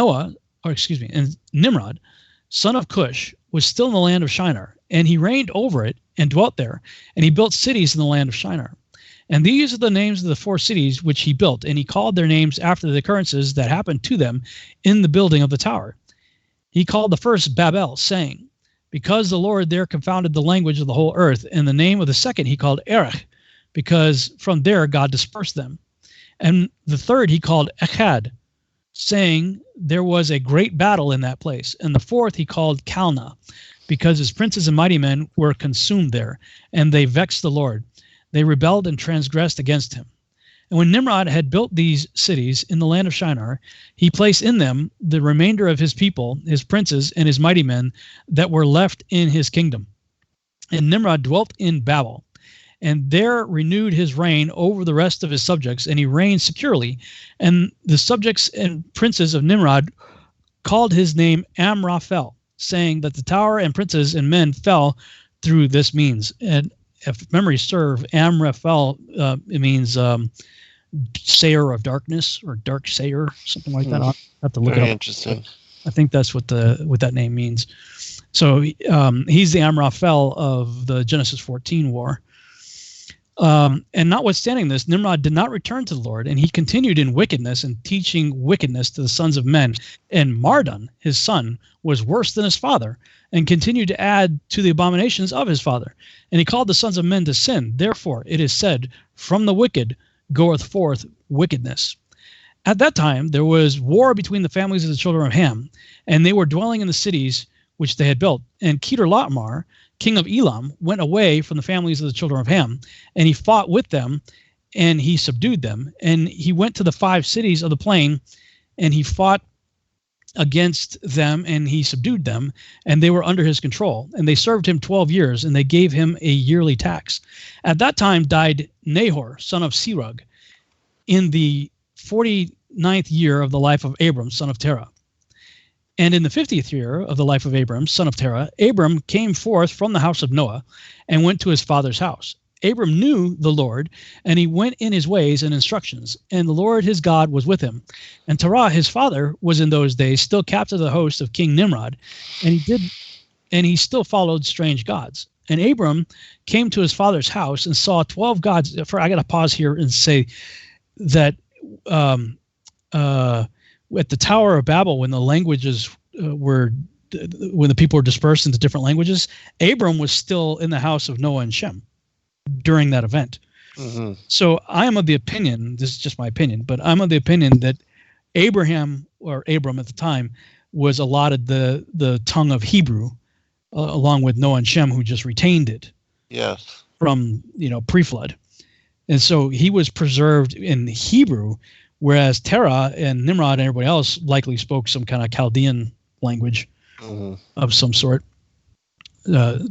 Nimrod, son of Cush, was still in the land of Shinar, and he reigned over it and dwelt there, and he built cities in the land of Shinar. And these are the names of the 4 cities which he built, and he called their names after the occurrences that happened to them in the building of the tower. He called the first Babel, saying, because the Lord there confounded the language of the whole earth, and the name of the second he called Erech, because from there God dispersed them. And the third he called Echad, saying there was a great battle in that place. And the 4th he called Calna, because his princes and mighty men were consumed there, and they vexed the Lord. They rebelled and transgressed against him. And when Nimrod had built these cities in the land of Shinar, he placed in them the remainder of his people, his princes, and his mighty men that were left in his kingdom. And Nimrod dwelt in Babel, and there renewed his reign over the rest of his subjects, and he reigned securely. And the subjects and princes of Nimrod called his name Amraphel, saying that the tower and princes and men fell through this means. And if memory serve, Amraphel, it means sayer of darkness, or dark sayer, something like that. I'll have to look it up. Interesting. I think that's what that name means. So he's the Amraphel of the Genesis 14 war. And notwithstanding this, Nimrod did not return to the Lord, and he continued in wickedness and teaching wickedness to the sons of men. And Mardon, his son, was worse than his father, and continued to add to the abominations of his father. And he called the sons of men to sin. Therefore, it is said, from the wicked goeth forth wickedness. At that time, there was war between the families of the children of Ham, and they were dwelling in the cities which they had built. And Kedorlaomer, king of Elam, went away from the families of the children of Ham, and he fought with them, and he subdued them. And he went to the 5 cities of the plain, and he fought against them, and he subdued them, and they were under his control. And they served him 12 years, and they gave him a yearly tax. At that time died Nahor, son of Serug, in the 49th year of the life of Abram, son of Terah. And in the 50th year of the life of Abram, son of Terah, Abram came forth from the house of Noah and went to his father's house. Abram knew the Lord, and he went in his ways and instructions, and the Lord his God was with him. And Terah his father was in those days still captain of the host of King Nimrod, and he still followed strange gods. And Abram came to his father's house and saw 12 gods. I got to pause here and say that at the Tower of Babel, when the languages when the people were dispersed into different languages, Abram was still in the house of Noah and Shem during that event. Mm-hmm. So I am of the opinion, this is just my opinion, but I'm of the opinion that Abraham, or Abram at the time, was allotted the tongue of Hebrew, along with Noah and Shem, who just retained it. Yes. From pre-flood. And so he was preserved in Hebrew, whereas Terah and Nimrod and everybody else likely spoke some kind of Chaldean language of some sort.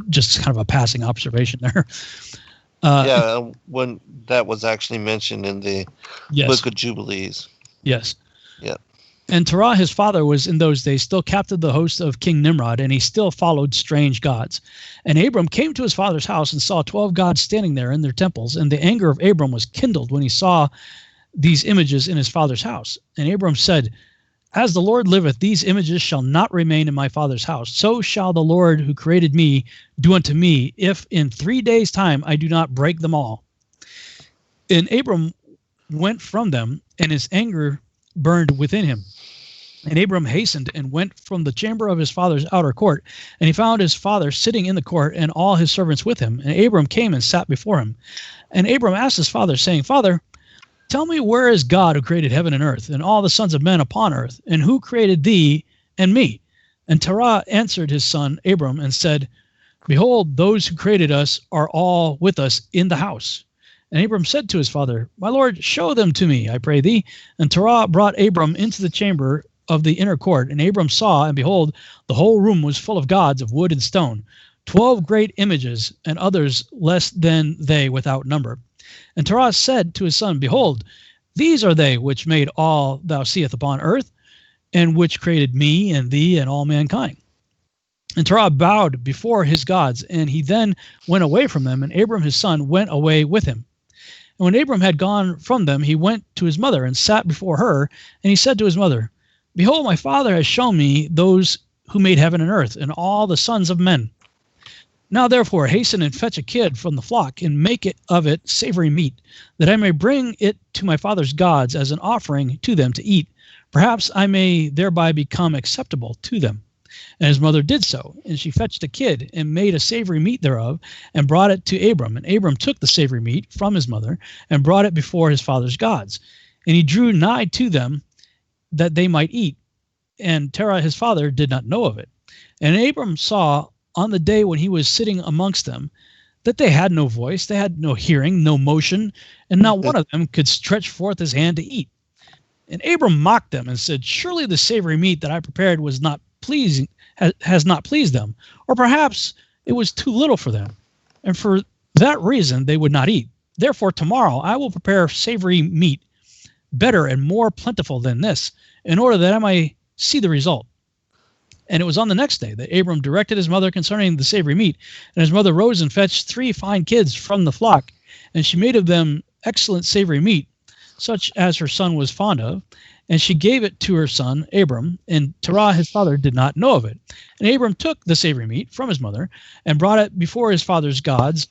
Just kind of a passing observation there. When that was actually mentioned in the Book of Jubilees. Yes. Yeah. And Terah, his father, was in those days still captive the host of King Nimrod, and he still followed strange gods. And Abram came to his father's house and saw 12 gods standing there in their temples, and the anger of Abram was kindled when he saw these images in his father's house. And Abram said, "As the Lord liveth, these images shall not remain in my father's house. So shall the Lord who created me do unto me, if in 3 days' time I do not break them all." And Abram went from them, and his anger burned within him. And Abram hastened and went from the chamber of his father's outer court, and he found his father sitting in the court, and all his servants with him. And Abram came and sat before him. And Abram asked his father, saying, "Father, tell me, where is God who created heaven and earth, and all the sons of men upon earth, and who created thee and me?" And Terah answered his son Abram and said, "Behold, those who created us are all with us in the house." And Abram said to his father, "My lord, show them to me, I pray thee." And Terah brought Abram into the chamber of the inner court, and Abram saw, and behold, the whole room was full of gods of wood and stone, 12 great images, and others less than they without number. And Terah said to his son, "Behold, these are they which made all thou seest upon earth, and which created me and thee and all mankind." And Terah bowed before his gods, and he then went away from them, and Abram his son went away with him. And when Abram had gone from them, he went to his mother and sat before her, and he said to his mother, "Behold, my father has shown me those who made heaven and earth, and all the sons of men. Now therefore hasten and fetch a kid from the flock, and make it of it savory meat, that I may bring it to my father's gods as an offering to them to eat. Perhaps I may thereby become acceptable to them." And his mother did so, and she fetched a kid, and made a savory meat thereof, and brought it to Abram. And Abram took the savory meat from his mother, and brought it before his father's gods. And he drew nigh to them, that they might eat. And Terah his father did not know of it. And Abram saw on the day when he was sitting amongst them, that they had no voice, they had no hearing, no motion, and not one of them could stretch forth his hand to eat. And Abram mocked them and said, "Surely the savory meat that I prepared was not pleasing, has not pleased them, or perhaps it was too little for them, and for that reason they would not eat. Therefore tomorrow I will prepare savory meat better and more plentiful than this, in order that I may see the result." And it was on the next day that Abram directed his mother concerning the savory meat. And his mother rose and fetched 3 fine kids from the flock, and she made of them excellent savory meat, such as her son was fond of. And she gave it to her son Abram, and Terah his father did not know of it. And Abram took the savory meat from his mother, and brought it before his father's gods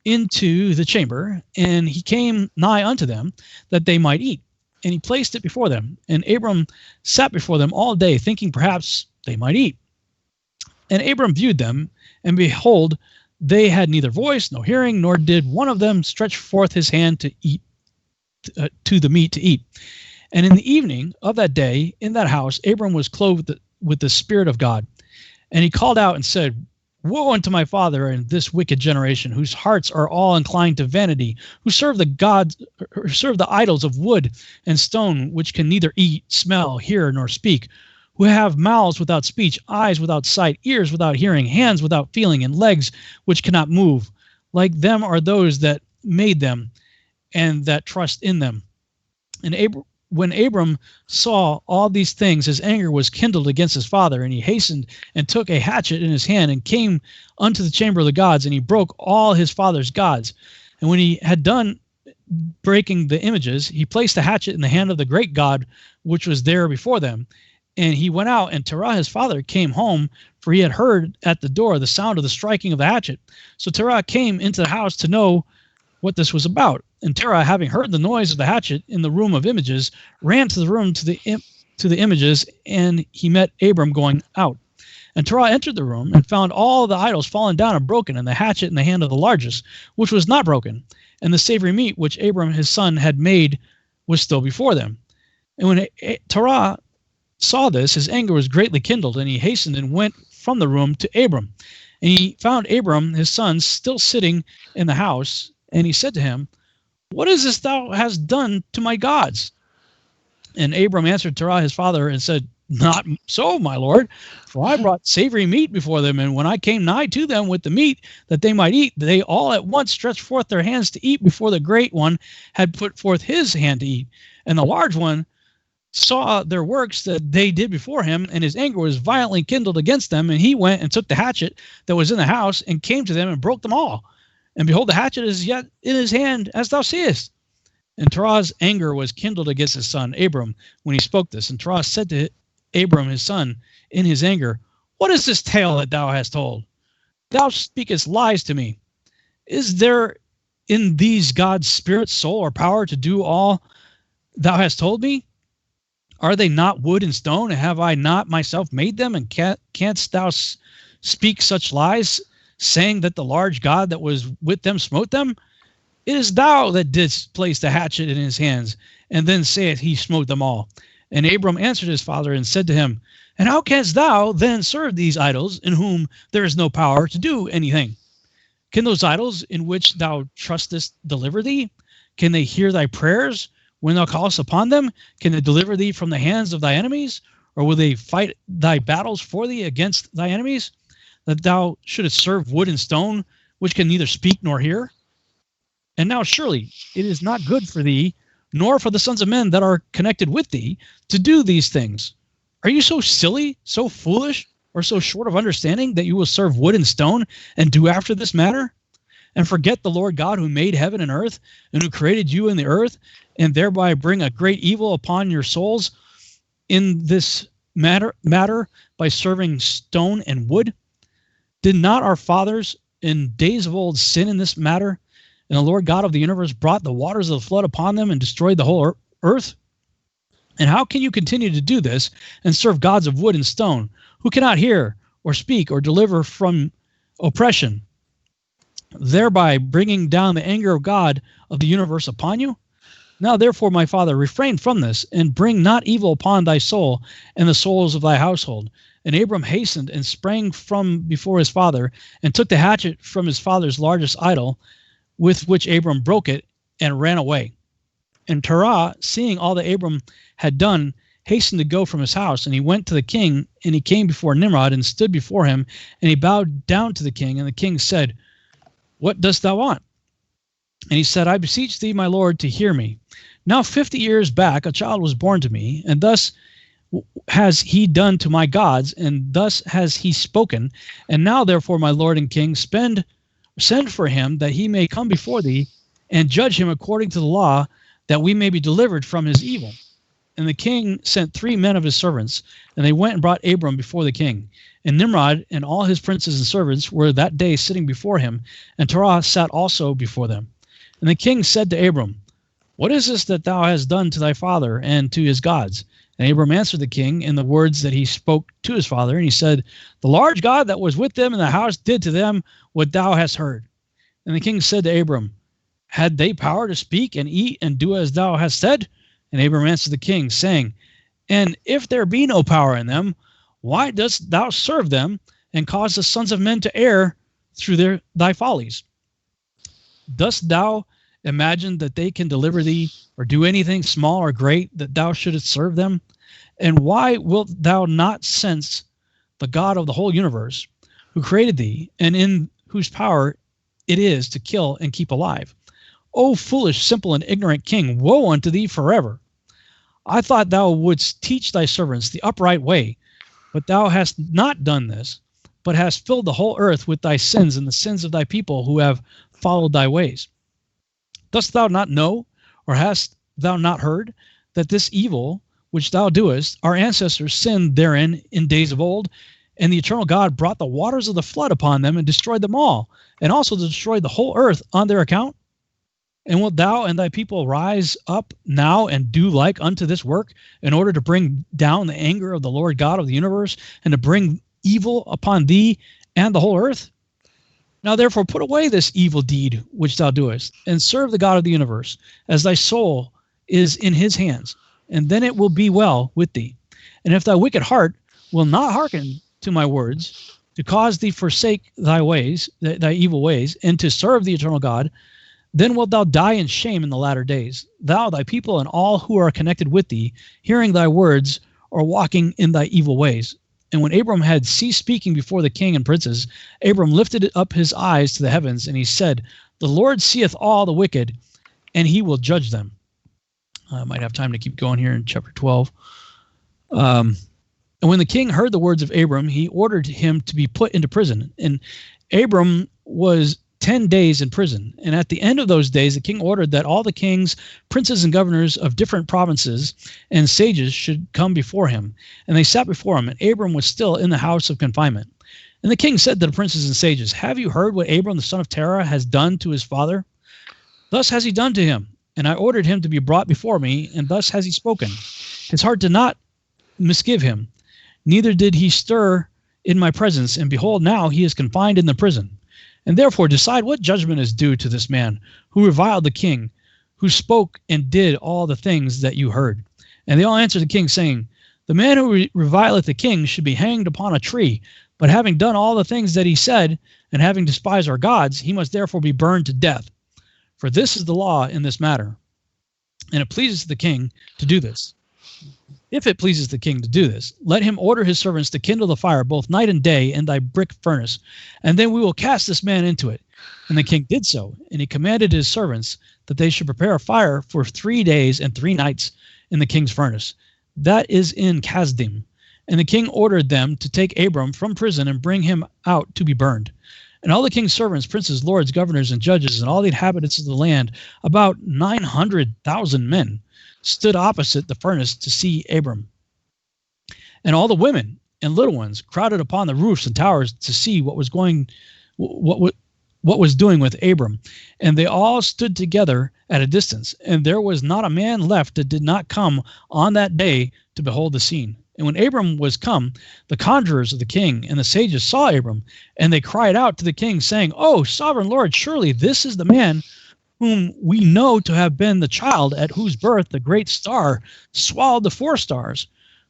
into the chamber, and he came nigh unto them, that they might eat. And he placed it before them. And Abram sat before them all day, thinking perhaps they might eat. And Abram viewed them, and behold, they had neither voice, nor hearing, nor did one of them stretch forth his hand to eat, to the meat to eat. And in the evening of that day, in that house, Abram was clothed with the Spirit of God. And he called out and said, "Woe unto my father and this wicked generation, whose hearts are all inclined to vanity, who serve the gods, or serve the idols of wood and stone, which can neither eat, smell, hear, nor speak, who have mouths without speech, eyes without sight, ears without hearing, hands without feeling, and legs which cannot move. Like them are those that made them, and that trust in them." And when Abram saw all these things, his anger was kindled against his father, and he hastened and took a hatchet in his hand, and came unto the chamber of the gods, and he broke all his father's gods. And when he had done breaking the images, he placed the hatchet in the hand of the great god, which was there before them. And he went out, and Terah his father came home, for he had heard at the door the sound of the striking of the hatchet. So Terah came into the house to know what this was about. And Terah, having heard the noise of the hatchet in the room of images, ran to the room to the images, and he met Abram going out. And Terah entered the room, and found all the idols fallen down and broken, and the hatchet in the hand of the largest, which was not broken. And the savory meat which Abram his son had made was still before them. And when Terah saw this, his anger was greatly kindled, and he hastened and went from the room to Abram. And he found Abram his son still sitting in the house, and he said to him, What is this thou hast done to my gods? And Abram answered Terah his father and said, Not so, my lord, for I brought savory meat before them, and when I came nigh to them with the meat that they might eat, they all at once stretched forth their hands to eat before the great one had put forth his hand to eat. And the large one saw their works that they did before him, and his anger was violently kindled against them, and he went and took the hatchet that was in the house, and came to them and broke them all. And behold, the hatchet is yet in his hand, as thou seest. And Terah's anger was kindled against his son Abram when he spoke this. And Terah said to Abram his son in his anger, What is this tale that thou hast told? Thou speakest lies to me. Is there in these God's spirit, soul, or power to do all thou hast told me? Are they not wood and stone? And have I not myself made them? And canst thou speak such lies, saying that the large God that was with them smote them? It is thou that didst place the hatchet in his hands, and then saith he smote them all. And Abram answered his father and said to him, And how canst thou then serve these idols, in whom there is no power to do anything? Can those idols in which thou trustest deliver thee? Can they hear thy prayers when thou callest upon them? Can they deliver thee from the hands of thy enemies? Or will they fight thy battles for thee against thy enemies? That thou shouldest serve wood and stone, which can neither speak nor hear? And now surely it is not good for thee, nor for the sons of men that are connected with thee, to do these things. Are you so silly, so foolish, or so short of understanding that you will serve wood and stone, and do after this manner? And forget the Lord God who made heaven and earth, and who created you in the earth, and thereby bring a great evil upon your souls in this matter by serving stone and wood? Did not our fathers in days of old sin in this matter? And the Lord God of the universe brought the waters of the flood upon them and destroyed the whole earth? And how can you continue to do this and serve gods of wood and stone, who cannot hear or speak or deliver from oppression, thereby bringing down the anger of God of the universe upon you? Now therefore, my father, refrain from this, and bring not evil upon thy soul and the souls of thy household. And Abram hastened and sprang from before his father, and took the hatchet from his father's largest idol, with which Abram broke it, and ran away. And Terah, seeing all that Abram had done, hastened to go from his house, and he went to the king, and he came before Nimrod, and stood before him, and he bowed down to the king, and the king said, What dost thou want? And he said, I beseech thee, my lord, to hear me. Now 50 years back a child was born to me, and thus has he done to my gods, and thus has he spoken. And now therefore, my lord and king, send for him, that he may come before thee, and judge him according to the law, that we may be delivered from his evil. And the king sent 3 men of his servants, and they went and brought Abram before the king. And Nimrod and all his princes and servants were that day sitting before him, and Terah sat also before them. And the king said to Abram, What is this that thou hast done to thy father and to his gods? And Abram answered the king in the words that he spoke to his father, and he said, The large God that was with them in the house did to them what thou hast heard. And the king said to Abram, Had they power to speak and eat and do as thou hast said? And Abram answered the king, saying, And if there be no power in them, why dost thou serve them, and cause the sons of men to err through thy follies? Dost thou imagine that they can deliver thee, or do anything small or great, that thou shouldest serve them? And why wilt thou not sense the God of the whole universe, who created thee, and in whose power it is to kill and keep alive? O foolish, simple, and ignorant king, woe unto thee forever! I thought thou wouldst teach thy servants the upright way, but thou hast not done this, but hast filled the whole earth with thy sins and the sins of thy people who have followed thy ways. Dost thou not know, or hast thou not heard, that this evil which thou doest, our ancestors sinned therein in days of old, and the eternal God brought the waters of the flood upon them and destroyed them all, and also destroyed the whole earth on their account? And wilt thou and thy people rise up now and do like unto this work, in order to bring down the anger of the Lord God of the universe, and to bring evil upon thee and the whole earth? Now therefore put away this evil deed which thou doest, and serve the God of the universe, as thy soul is in his hands, and then it will be well with thee. And if thy wicked heart will not hearken to my words, to cause thee forsake thy ways, thy evil ways, and to serve the eternal God, Then wilt thou die in shame in the latter days, thou, thy people, and all who are connected with thee, hearing thy words, or walking in thy evil ways. And when Abram had ceased speaking before the king and princes, Abram lifted up his eyes to the heavens, and he said, The Lord seeth all the wicked, and he will judge them. I might have time to keep going here in chapter 12. And when the king heard the words of Abram, he ordered him to be put into prison. And Abram was 10 days in prison. And at the end of those days, the king ordered that all the kings, princes, and governors of different provinces and sages should come before him. And they sat before him, and Abram was still in the house of confinement. And the king said to the princes and sages, Have you heard what Abram the son of Terah has done to his father? Thus has he done to him, and I ordered him to be brought before me, and thus has he spoken. His heart did not misgive him, neither did he stir in my presence, and behold, now he is confined in the prison. And therefore decide what judgment is due to this man, who reviled the king, who spoke and did all the things that you heard. And they all answered the king, saying, The man who revileth the king should be hanged upon a tree, but having done all the things that he said, and having despised our gods, he must therefore be burned to death. For this is the law in this matter, and it pleases the king to do this. If it pleases the king to do this, let him order his servants to kindle the fire both night and day in thy brick furnace, and then we will cast this man into it. And the king did so, and he commanded his servants that they should prepare a fire for 3 days and 3 nights in the king's furnace. That is in Kasdim. And the king ordered them to take Abram from prison and bring him out to be burned. And all the king's servants, princes, lords, governors, and judges, and all the inhabitants of the land, about 900,000 men, stood opposite the furnace to see Abram. And all the women and little ones crowded upon the roofs and towers to see what was doing with Abram. And they all stood together at a distance, and there was not a man left that did not come on that day to behold the scene. And when Abram was come, the conjurers of the king and the sages saw Abram, and they cried out to the king, saying, O sovereign Lord, surely this is the man whom we know to have been the child at whose birth the great star swallowed the 4 stars,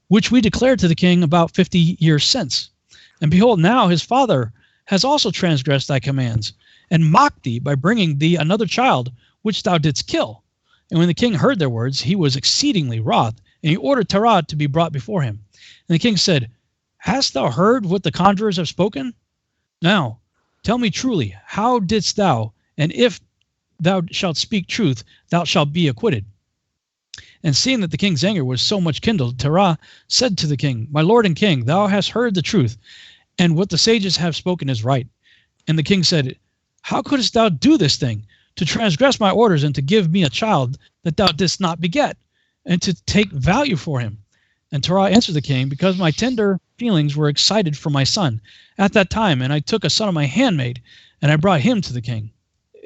which we declared to the king about 50 years since. And behold, now his father has also transgressed thy commands, and mocked thee by bringing thee another child, which thou didst kill. And when the king heard their words, he was exceedingly wroth, and he ordered Terah to be brought before him. And the king said, Hast thou heard what the conjurers have spoken? Now, tell me truly, how didst thou, and if thou shalt speak truth, thou shalt be acquitted. And seeing that the king's anger was so much kindled, Terah said to the king, My lord and king, thou hast heard the truth, and what the sages have spoken is right. And the king said, How couldst thou do this thing, to transgress my orders, and to give me a child that thou didst not beget, and to take value for him? And Terah answered the king, Because my tender feelings were excited for my son at that time, and I took a son of my handmaid, and I brought him to the king.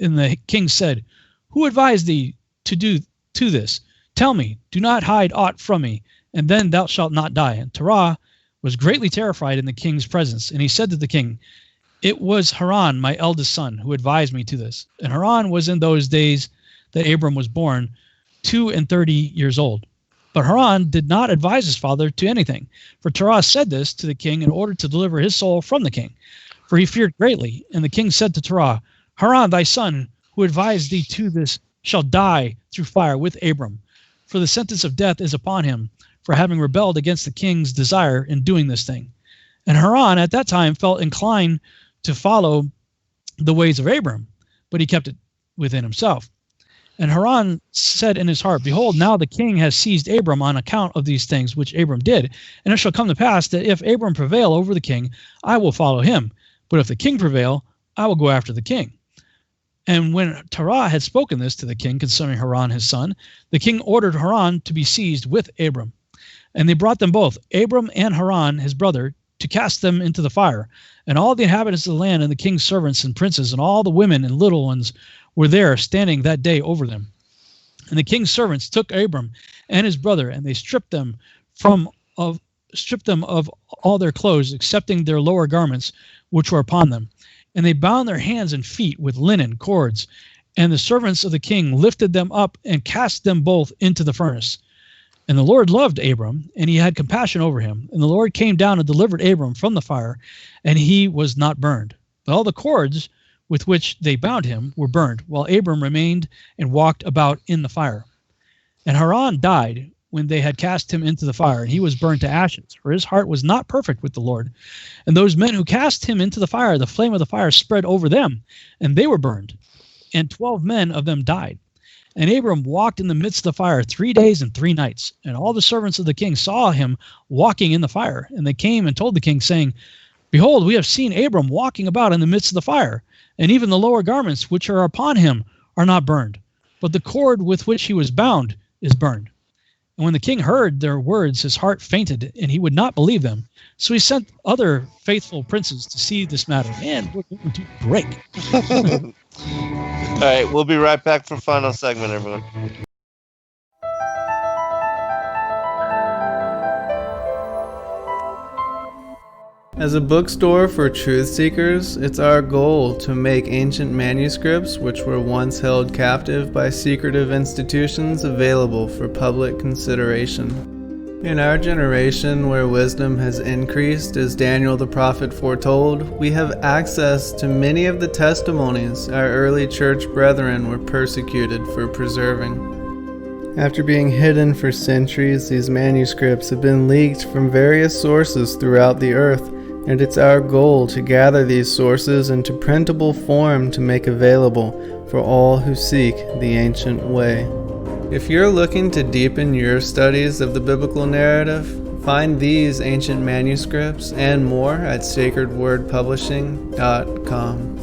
And the king said, Who advised thee to do to this? Tell me, do not hide aught from me, and then thou shalt not die. And Terah was greatly terrified in the king's presence, and he said to the king, It was Haran, my eldest son, who advised me to this. And Haran was in those days that Abram was born, 32 years old. But Haran did not advise his father to anything, for Terah said this to the king in order to deliver his soul from the king, for he feared greatly. And the king said to Terah, Haran, thy son, who advised thee to this, shall die through fire with Abram, for the sentence of death is upon him, for having rebelled against the king's desire in doing this thing. And Haran at that time felt inclined to follow the ways of Abram, but he kept it within himself. And Haran said in his heart, Behold, now the king has seized Abram on account of these things which Abram did. And it shall come to pass that if Abram prevail over the king, I will follow him. But if the king prevail, I will go after the king. And when Terah had spoken this to the king concerning Haran his son, the king ordered Haran to be seized with Abram. And they brought them both, Abram and Haran his brother, to cast them into the fire. And all the inhabitants of the land and the king's servants and princes and all the women and little ones were there standing that day over them. And the king's servants took Abram and his brother, and they stripped them of all their clothes, excepting their lower garments, which were upon them. And they bound their hands and feet with linen cords. And the servants of the king lifted them up and cast them both into the furnace. And the Lord loved Abram, and he had compassion over him. And the Lord came down and delivered Abram from the fire, and he was not burned. But all the cords with which they bound him were burned, while Abram remained and walked about in the fire. And Haran died when they had cast him into the fire, and he was burned to ashes, for his heart was not perfect with the Lord. And those men who cast him into the fire, the flame of the fire spread over them, and they were burned, and 12 men of them died. And Abram walked in the midst of the fire 3 days and 3 nights. And all the servants of the king saw him walking in the fire. And they came and told the king, saying, Behold, we have seen Abram walking about in the midst of the fire, and even the lower garments which are upon him are not burned, but the cord with which he was bound is burned. And when the king heard their words, his heart fainted, and he would not believe them. So he sent other faithful princes to see this matter. And we're going to break. All right, we'll be right back for final segment, everyone. As a bookstore for truth seekers, it's our goal to make ancient manuscripts which were once held captive by secretive institutions available for public consideration. In our generation, where wisdom has increased, as Daniel the prophet foretold, we have access to many of the testimonies our early church brethren were persecuted for preserving. After being hidden for centuries, these manuscripts have been leaked from various sources throughout the earth, and it's our goal to gather these sources into printable form to make available for all who seek the ancient way. If you're looking to deepen your studies of the biblical narrative, find these ancient manuscripts and more at sacredwordpublishing.com.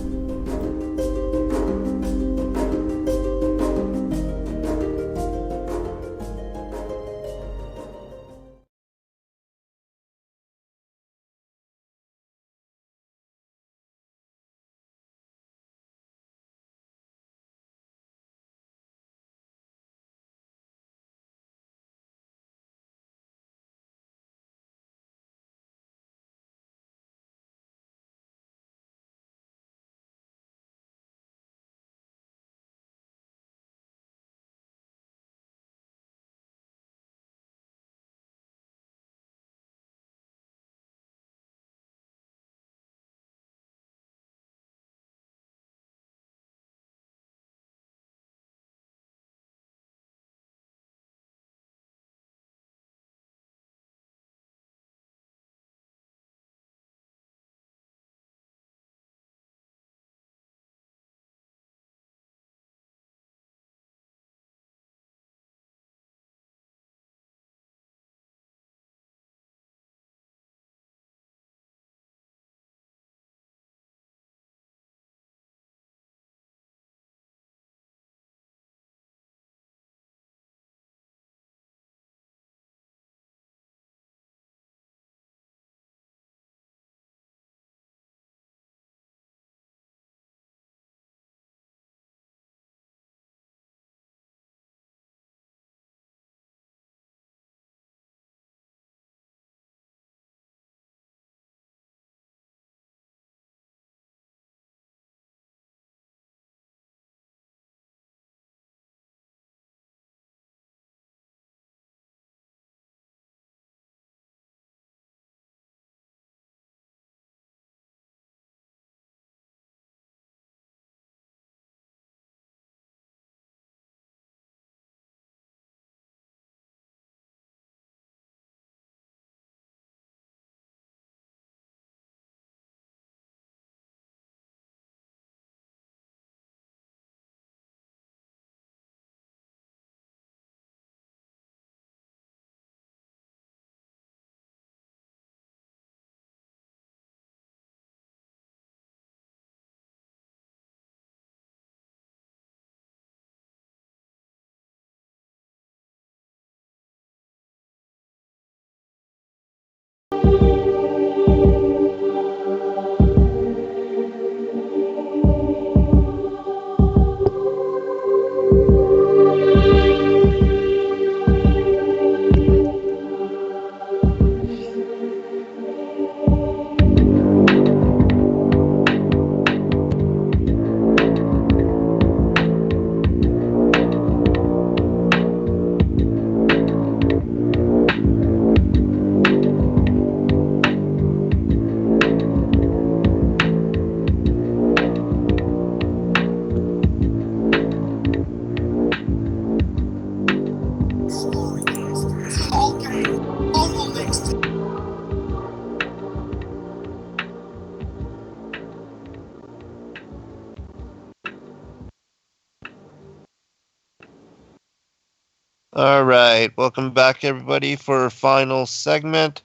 right. Welcome back, everybody, for our final segment.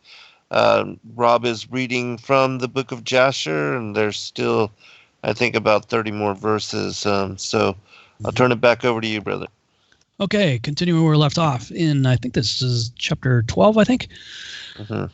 Rob is reading from the book of Jasher, and there's still, I think, about 30 more verses. So I'll turn it back over to you, brother. Okay, continuing where we left off in, I think this is chapter 12, I think. Mhm.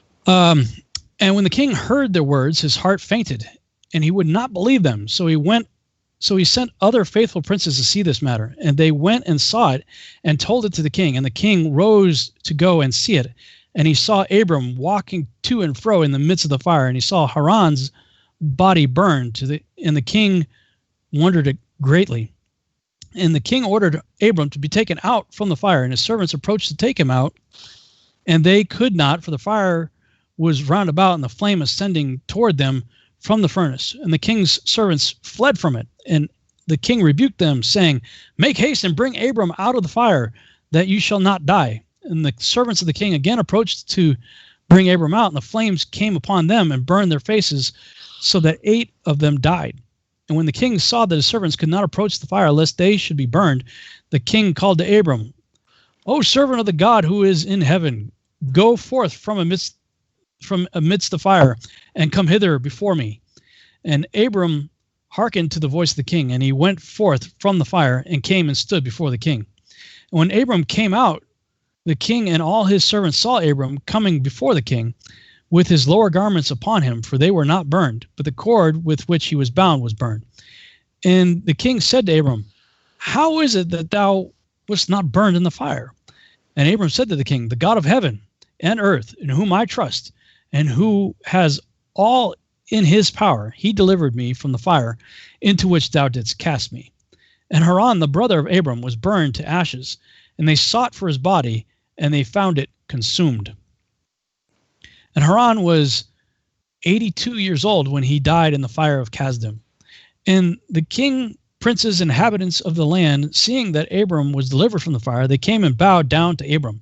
And when the king heard their words, his heart fainted, and he would not believe them. So he sent other faithful princes to see this matter, and they went and saw it and told it to the king. And the king rose to go and see it. And he saw Abram walking to and fro in the midst of the fire, and he saw Haran's body burned and the king wondered greatly. And the king ordered Abram to be taken out from the fire, and his servants approached to take him out, and they could not, for the fire was round about, and the flame ascending toward them from the furnace. And the king's servants fled from it. And the king rebuked them, saying, "Make haste and bring Abram out of the fire, that you shall not die." And the servants of the king again approached to bring Abram out, and the flames came upon them and burned their faces, so that 8 of them died. And when the king saw that his servants could not approach the fire lest they should be burned, the king called to Abram, "O servant of the God who is in heaven, go forth from amidst the fire, and come hither before me." And Abram hearkened to the voice of the king, and he went forth from the fire, and came and stood before the king. And when Abram came out, the king and all his servants saw Abram coming before the king, with his lower garments upon him, for they were not burned, but the cord with which he was bound was burned. And the king said to Abram, "How is it that thou wast not burned in the fire?" And Abram said to the king, "The God of heaven and earth, in whom I trust, and who has all in his power, he delivered me from the fire into which thou didst cast me." And Haran, the brother of Abram, was burned to ashes, and they sought for his body, and they found it consumed. And Haran was 82 years old when he died in the fire of Kasdim. And the king, princes, and inhabitants of the land, seeing that Abram was delivered from the fire, they came and bowed down to Abram.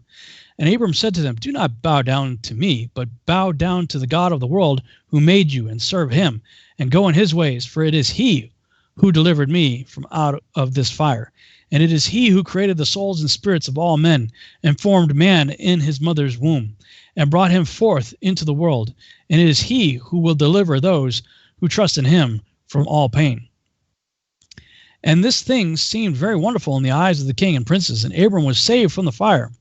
And Abram said to them, "Do not bow down to me, but bow down to the God of the world who made you, and serve him, and go in his ways, for it is he who delivered me from out of this fire. And it is he who created the souls and spirits of all men, and formed man in his mother's womb, and brought him forth into the world. And it is he who will deliver those who trust in him from all pain." And this thing seemed very wonderful in the eyes of the king and princes. And Abram was saved from the fire,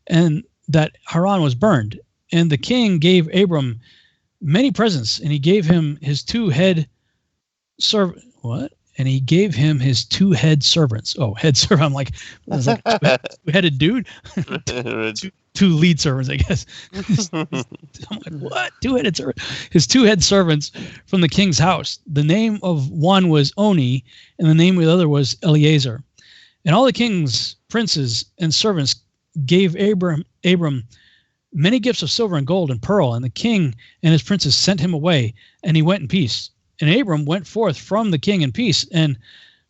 and that Haran was burned. And the king gave Abram many presents, and he gave him his 2 head servants. What? And he gave him his 2 head servants. Oh, head servant. I'm like, was like two-headed dude? two lead servants, I guess. I'm like, what? 2-headed servant? His 2 head servants from the king's house. The name of one was Oni, and the name of the other was Eleazar. And all the king's princes and servants gave Abram many gifts of silver and gold and pearl, and the king and his princes sent him away, and he went in peace. And Abram went forth from the king in peace, and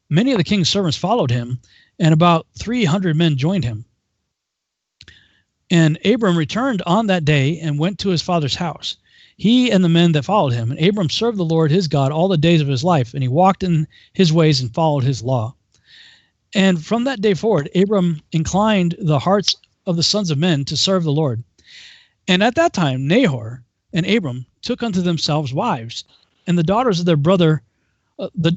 many of the king's servants followed him, and about 300 men joined him. And Abram returned on that day and went to his father's house, he and the men that followed him. And Abram served the Lord his God all the days of his life, and he walked in his ways and followed his law. And from that day forward, Abram inclined the hearts of the sons of men to serve the Lord. And at that time, Nahor and Abram took unto themselves wives, and the daughters of their brother, the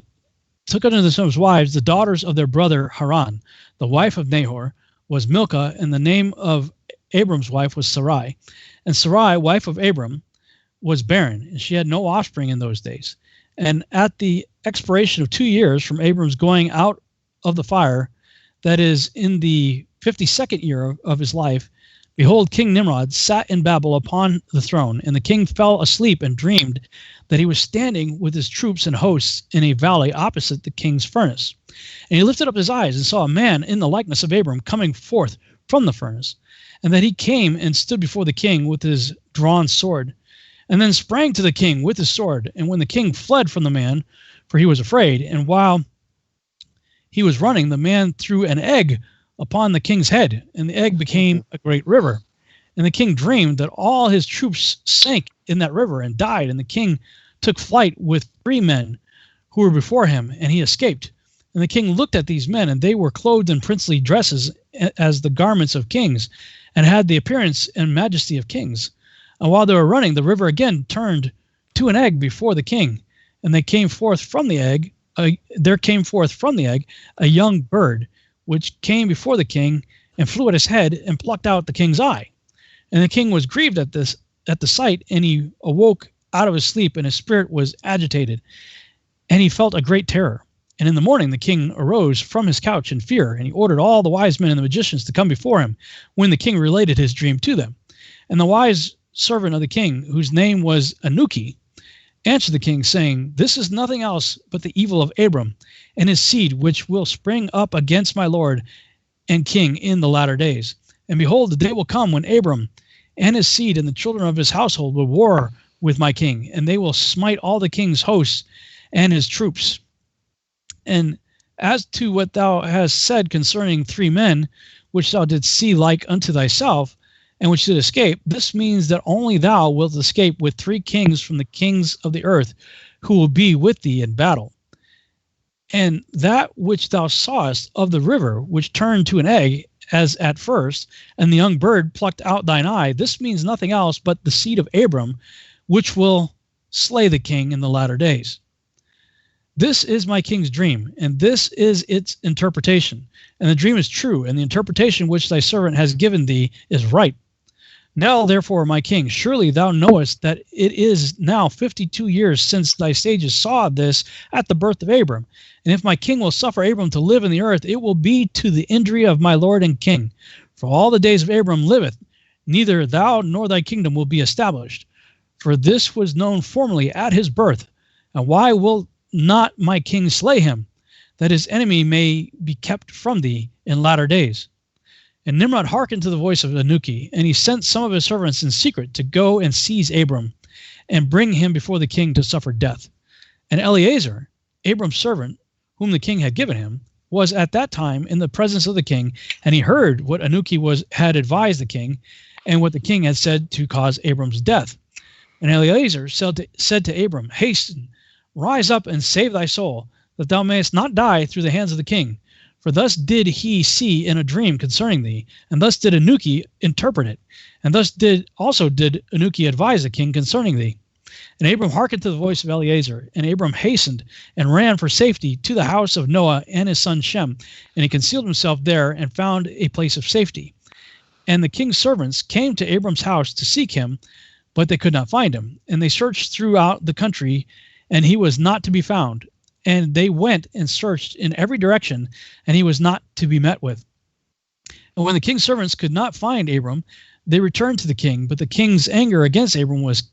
daughters of their brother Haran. The wife of Nahor was Milcah, and the name of Abram's wife was Sarai. And Sarai, wife of Abram, was barren, and she had no offspring in those days. And at the expiration of 2 years from Abram's going out of the fire, that is, in the 52nd year of his life, behold, King Nimrod sat in Babel upon the throne, and the king fell asleep and dreamed that he was standing with his troops and hosts in a valley opposite the king's furnace. And he lifted up his eyes and saw a man in the likeness of Abram coming forth from the furnace, and that he came and stood before the king with his drawn sword, and then sprang to the king with his sword. And when the king fled from the man, for he was afraid, and while he was running, the man threw an egg upon the king's head, and the egg became a great river. And the king dreamed that all his troops sank in that river and died, and the king took flight with 3 men who were before him, and he escaped. And the king looked at these men, and they were clothed in princely dresses as the garments of kings, and had the appearance and majesty of kings. And while they were running, the river again turned to an egg before the king, and there came forth from the egg a young bird, which came before the king and flew at his head and plucked out the king's eye. And the king was grieved at the sight, and he awoke out of his sleep, and his spirit was agitated, and he felt a great terror. And in the morning the king arose from his couch in fear, and he ordered all the wise men and the magicians to come before him, when the king related his dream to them. And the wise servant of the king, whose name was Anuki, answered the king, saying, "This is nothing else but the evil of Abram and his seed, which will spring up against my lord and king in the latter days. And behold, the day will come when Abram and his seed and the children of his household will war with my king, and they will smite all the king's hosts and his troops. And as to what thou hast said concerning 3 men, which thou didst see like unto thyself, and which did escape, this means that only thou wilt escape with 3 kings from the kings of the earth, who will be with thee in battle. And that which thou sawest of the river, which turned to an egg as at first, and the young bird plucked out thine eye, this means nothing else but the seed of Abram, which will slay the king in the latter days. This is my king's dream, and this is its interpretation. And the dream is true, and the interpretation which thy servant has given thee is right. Now, therefore, my king, surely thou knowest that it is now 52 years since thy sages saw this at the birth of Abram. And if my king will suffer Abram to live in the earth, it will be to the injury of my lord and king. For all the days of Abram liveth, neither thou nor thy kingdom will be established. For this was known formerly at his birth. And why will not my king slay him, that his enemy may be kept from thee in latter days? And Nimrod hearkened to the voice of Anuki, and he sent some of his servants in secret to go and seize Abram, and bring him before the king to suffer death. And Eleazar, Abram's servant, whom the king had given him, was at that time in the presence of the king, and he heard what Anuki had advised the king, and what the king had said to cause Abram's death. And Eleazar said to Abram, Hasten, rise up and save thy soul, that thou mayest not die through the hands of the king. For thus did he see in a dream concerning thee, and thus did Anuki interpret it, and thus did Anuki advise the king concerning thee. And Abram hearkened to the voice of Eleazar, and Abram hastened and ran for safety to the house of Noah and his son Shem, and he concealed himself there and found a place of safety. And the king's servants came to Abram's house to seek him, but they could not find him. And they searched throughout the country, and he was not to be found. And they went and searched in every direction, and he was not to be met with. And when the king's servants could not find Abram, they returned to the king, but the king's anger against Abram was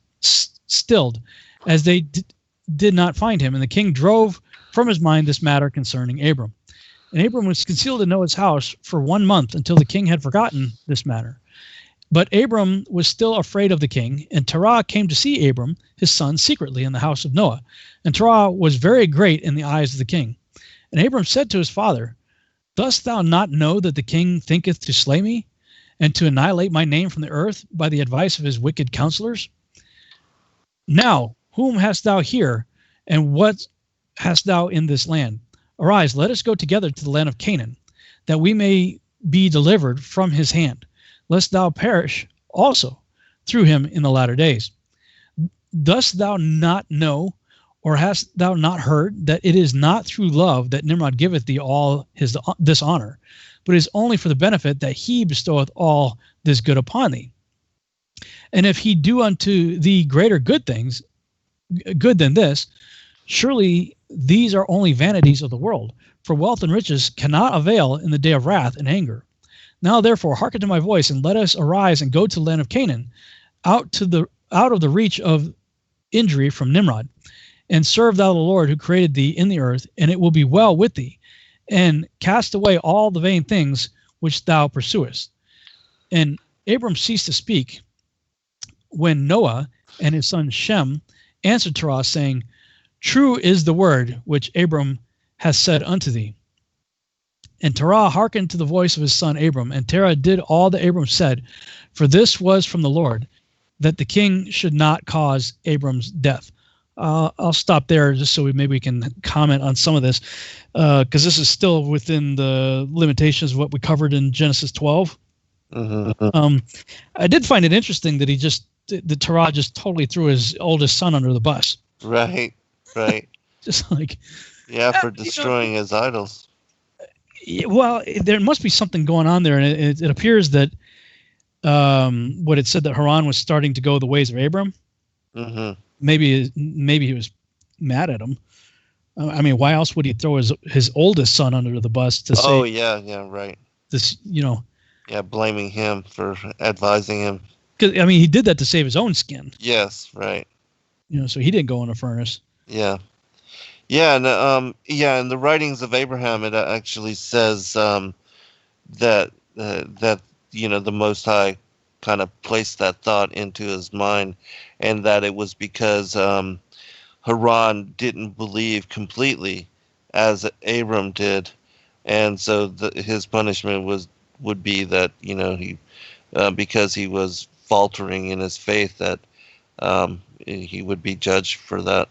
stilled, as they did not find him. And the king drove from his mind this matter concerning Abram. And Abram was concealed in Noah's house for 1 month, until the king had forgotten this matter. But Abram was still afraid of the king, and Terah came to see Abram, his son, secretly in the house of Noah. And Terah was very great in the eyes of the king. And Abram said to his father, Dost thou not know that the king thinketh to slay me, and to annihilate my name from the earth by the advice of his wicked counselors? Now, whom hast thou here, and what hast thou in this land? Arise, let us go together to the land of Canaan, that we may be delivered from his hand, lest thou perish also through him in the latter days. Dost thou not know, or hast thou not heard, that it is not through love that Nimrod giveth thee all this honor, but is only for the benefit that he bestoweth all this good upon thee? And if he do unto thee greater good things, good than this, surely these are only vanities of the world, for wealth and riches cannot avail in the day of wrath and anger. Now therefore hearken to my voice, and let us arise and go to the land of Canaan, out of the reach of injury from Nimrod, and serve thou the Lord who created thee in the earth, and it will be well with thee, and cast away all the vain things which thou pursuest. And Abram ceased to speak, when Noah and his son Shem answered Terah, saying, True is the word which Abram has said unto thee. And Terah hearkened to the voice of his son Abram, and Terah did all that Abram said, for this was from the Lord, that the king should not cause Abram's death. I'll stop there just so maybe we can comment on some of this, because this is still within the limitations of what we covered in Genesis 12. Mm-hmm. I did find it interesting that the Torah just totally threw his oldest son under the bus. Right. Just like, for destroying his idols. Well, there must be something going on there, and it appears that what it said that Haran was starting to go the ways of Abram. Mm-hmm. Maybe he was mad at him. I mean, why else would he throw his oldest son under the bus to say? Oh yeah, right. This, Yeah, blaming him for advising him. Because I mean, he did that to save his own skin. Yes, right. So he didn't go in a furnace. Yeah, and in the writings of Abraham, it actually says that the Most High kind of placed that thought into his mind, and that it was because Haran didn't believe completely as Abram did, and so his punishment would be that he because he was faltering in his faith, that he would be judged for that.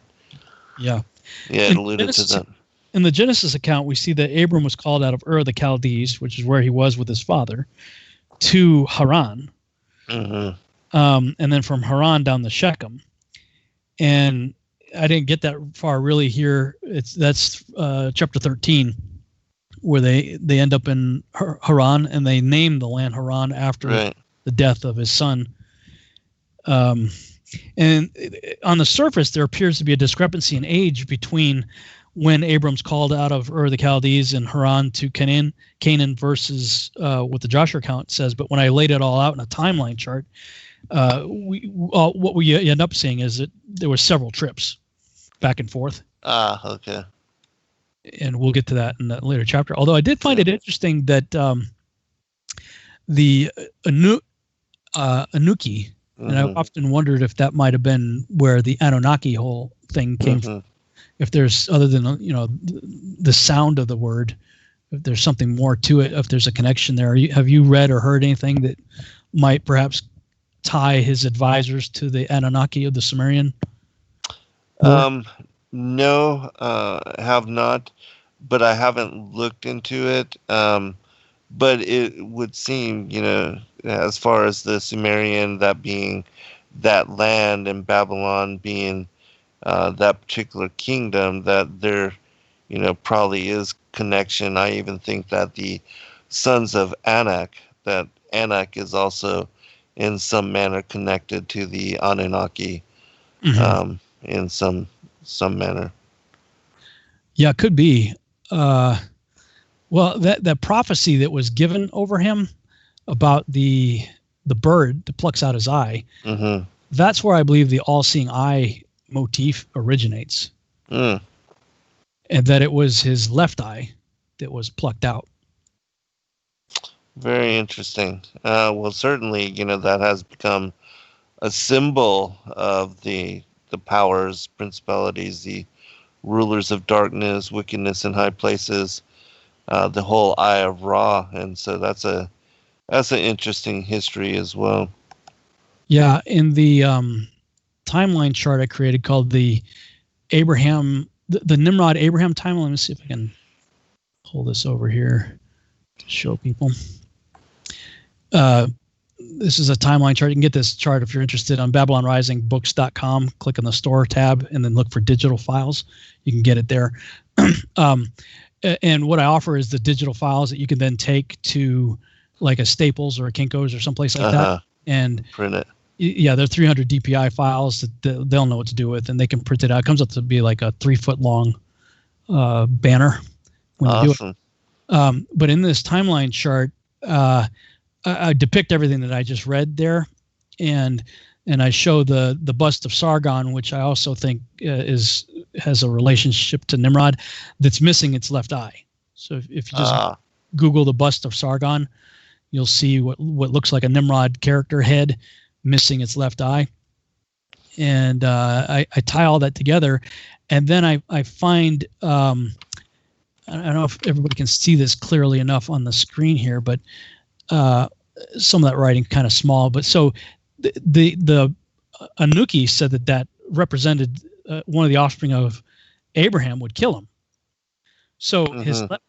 Yeah, it alluded to that. In the Genesis account, we see that Abram was called out of Ur of the Chaldees, which is where he was with his father, to Haran. Mm-hmm. And then from Haran down to Shechem. And I didn't get that far really here. That's chapter 13, where they end up in Haran, and they name the land Haran after the death of his son. And on the surface, there appears to be a discrepancy in age between when Abram's called out of Ur of the Chaldees and Haran to Canaan versus what the Joshua account says. But when I laid it all out in a timeline chart, what we end up seeing is that there were several trips back and forth. Okay. And we'll get to that in that later chapter. Although I did find it interesting that the Anuki, and I often wondered if that might have been where the Anunnaki whole thing came from. If there's, other than the sound of the word, if there's something more to it, if there's a connection there. Have you read or heard anything that might perhaps tie his advisors to the Anunnaki of the Sumerian? No, have not, but I haven't looked into it. But it would seem, as far as the Sumerian, that being that land, and Babylon being that particular kingdom, that there, probably is connection. I even think that the sons of Anak, that Anak is also in some manner connected to the Anunnaki, in some manner. Yeah, it could be. Well, that prophecy that was given over him about the bird that plucks out his eye, that's where I believe the all-seeing eye motif originates. And that it was his left eye that was plucked out. Very interesting. Well, certainly, that has become a symbol of the powers, principalities, the rulers of darkness, wickedness in high places, the whole Eye of Ra, and so that's an interesting history as well. Yeah, in the timeline chart I created called the Nimrod Abraham timeline. Let me see if I can pull this over here to show people. This is a timeline chart. You can get this chart if you're interested on BabylonRisingBooks.com. Click on the store tab and then look for digital files. You can get it there. And what I offer is the digital files that you can then take to like a Staples or a Kinko's or someplace like that, and print it. Yeah, they're 300 DPI files that they'll know what to do with, and they can print it out. It comes up to be like a 3-foot long banner when they do it. But in this timeline chart, I depict everything that I just read there, and I show the bust of Sargon, which I also think has a relationship to Nimrod, that's missing its left eye. So if you just Google the bust of Sargon, you'll see what looks like a Nimrod character head missing its left eye. And I tie all that together, and then I find I don't know if everybody can see this clearly enough on the screen here, but some of that writing kind of small. But so the Anuki said that represented one of the offspring of Abraham would kill him. So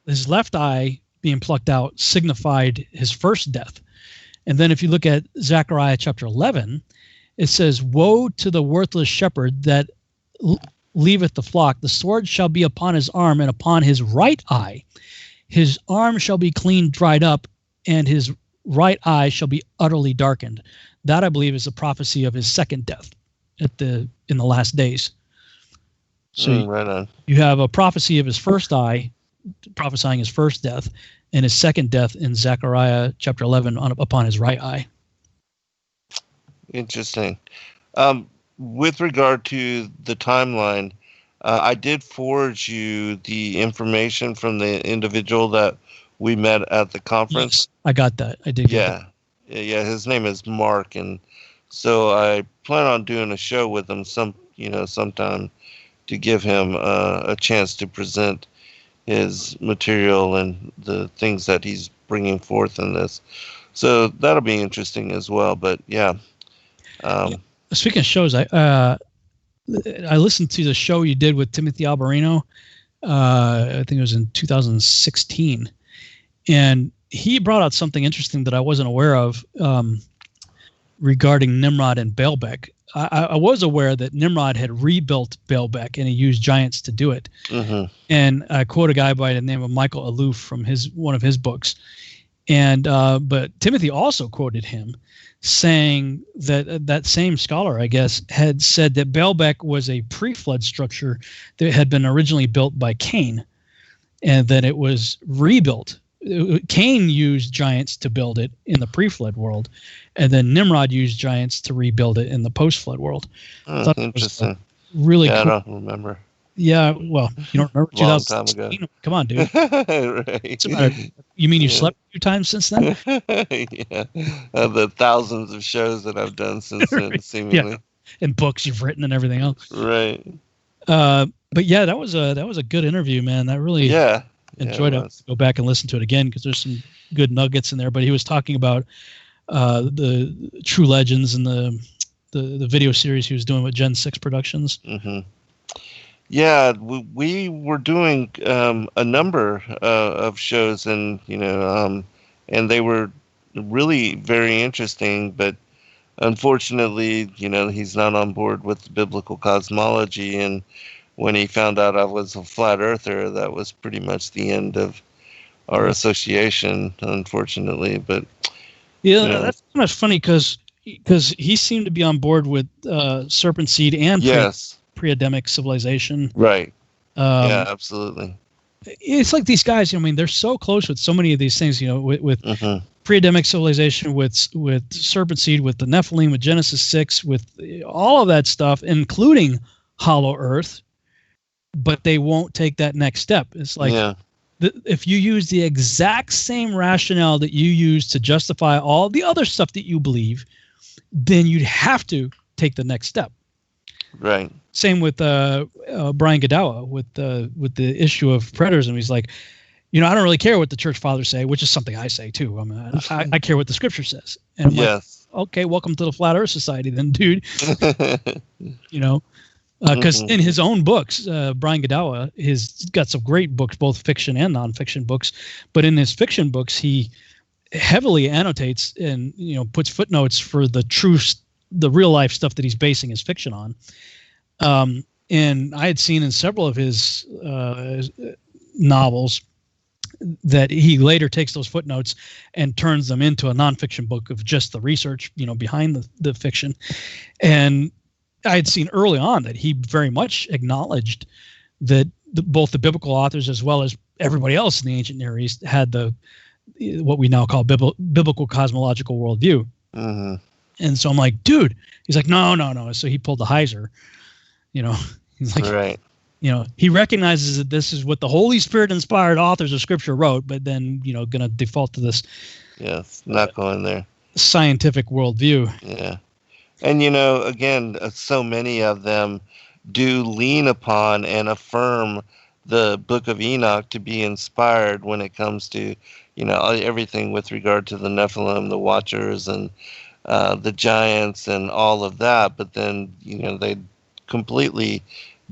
his left eye being plucked out signified his first death. And then if you look at Zechariah chapter 11, it says, "Woe to the worthless shepherd that leaveth the flock. The sword shall be upon his arm and upon his right eye. His arm shall be clean dried up, and his right eye shall be utterly darkened." That, I believe, is a prophecy of his second death in the last days. So right on. You have a prophecy of his first eye, prophesying his first death, and his second death in Zechariah chapter 11 upon his right eye. Interesting. With regard to the timeline, I did forward you the information from the individual that we met at the conference. Yes, I got that. I did. Yeah. His name is Mark, and so I plan on doing a show with him sometime to give him a chance to present his material and the things that he's bringing forth in this. So that'll be interesting as well. But yeah. Speaking of shows, I listened to the show you did with Timothy Alberino. I think it was in 2016, and he brought out something interesting that I wasn't aware of regarding Nimrod and Baalbek. I was aware that Nimrod had rebuilt Baalbek, and he used giants to do it. Mm-hmm. And I quote a guy by the name of Michael Aloof from one of his books. And but Timothy also quoted him, saying that same scholar, I guess, had said that Baalbek was a pre-flood structure that had been originally built by Cain, and that it was rebuilt. Cain used giants to build it in the pre-flood world, and then Nimrod used giants to rebuild it in the post-flood world. Interesting. Really cool. I don't remember. Yeah, well, you don't remember Long time ago. Come on, dude. Right. You mean you slept a few times since then? Yeah. The thousands of shows that I've done since then, seemingly. Yeah. And books you've written and everything else. Right. But yeah, that was a good interview, man. That really enjoyed it. Go back and listen to it again because there's some good nuggets in there. But he was talking about the True Legends and the video series he was doing with Gen 6 Productions. Mm-hmm. Yeah, we were doing a number of shows, and and they were really very interesting. But unfortunately, he's not on board with the biblical cosmology, and when he found out I was a flat earther, that was pretty much the end of our association, unfortunately. But that's kind of funny because he seemed to be on board with serpent seed and pre-Adamic civilization. Right. Yeah, absolutely. It's like these guys, they're so close with so many of these things, with pre-Adamic civilization, with serpent seed, with the Nephilim, with Genesis 6, with all of that stuff, including Hollow Earth, but they won't take that next step. It's like if you use the exact same rationale that you use to justify all the other stuff that you believe, then you'd have to take the next step. Right. Same with Brian Godawa with the issue of preterism. He's like, I don't really care what the church fathers say, which is something I say too. I care what the scripture says. And I'm like, okay, welcome to the Flat Earth Society then, dude. Because in his own books, Brian Godawa has got some great books, both fiction and nonfiction books. But in his fiction books, he heavily annotates and puts footnotes for the real life stuff that he's basing his fiction on. And I had seen in several of his novels that he later takes those footnotes and turns them into a nonfiction book of just the research, behind the fiction. And I had seen early on that he very much acknowledged that both the biblical authors as well as everybody else in the ancient Near East had what we now call biblical cosmological worldview. Mm-hmm. And so I'm like, dude, he's like, no. So he pulled the Heiser, he's like, right. He recognizes that this is what the Holy Spirit inspired authors of scripture wrote, but then, going to default to this. Yes. Not going there. Scientific worldview. Yeah. And, again, so many of them do lean upon and affirm the Book of Enoch to be inspired when it comes to, everything with regard to the Nephilim, the Watchers, and the giants and all of that. But then, they completely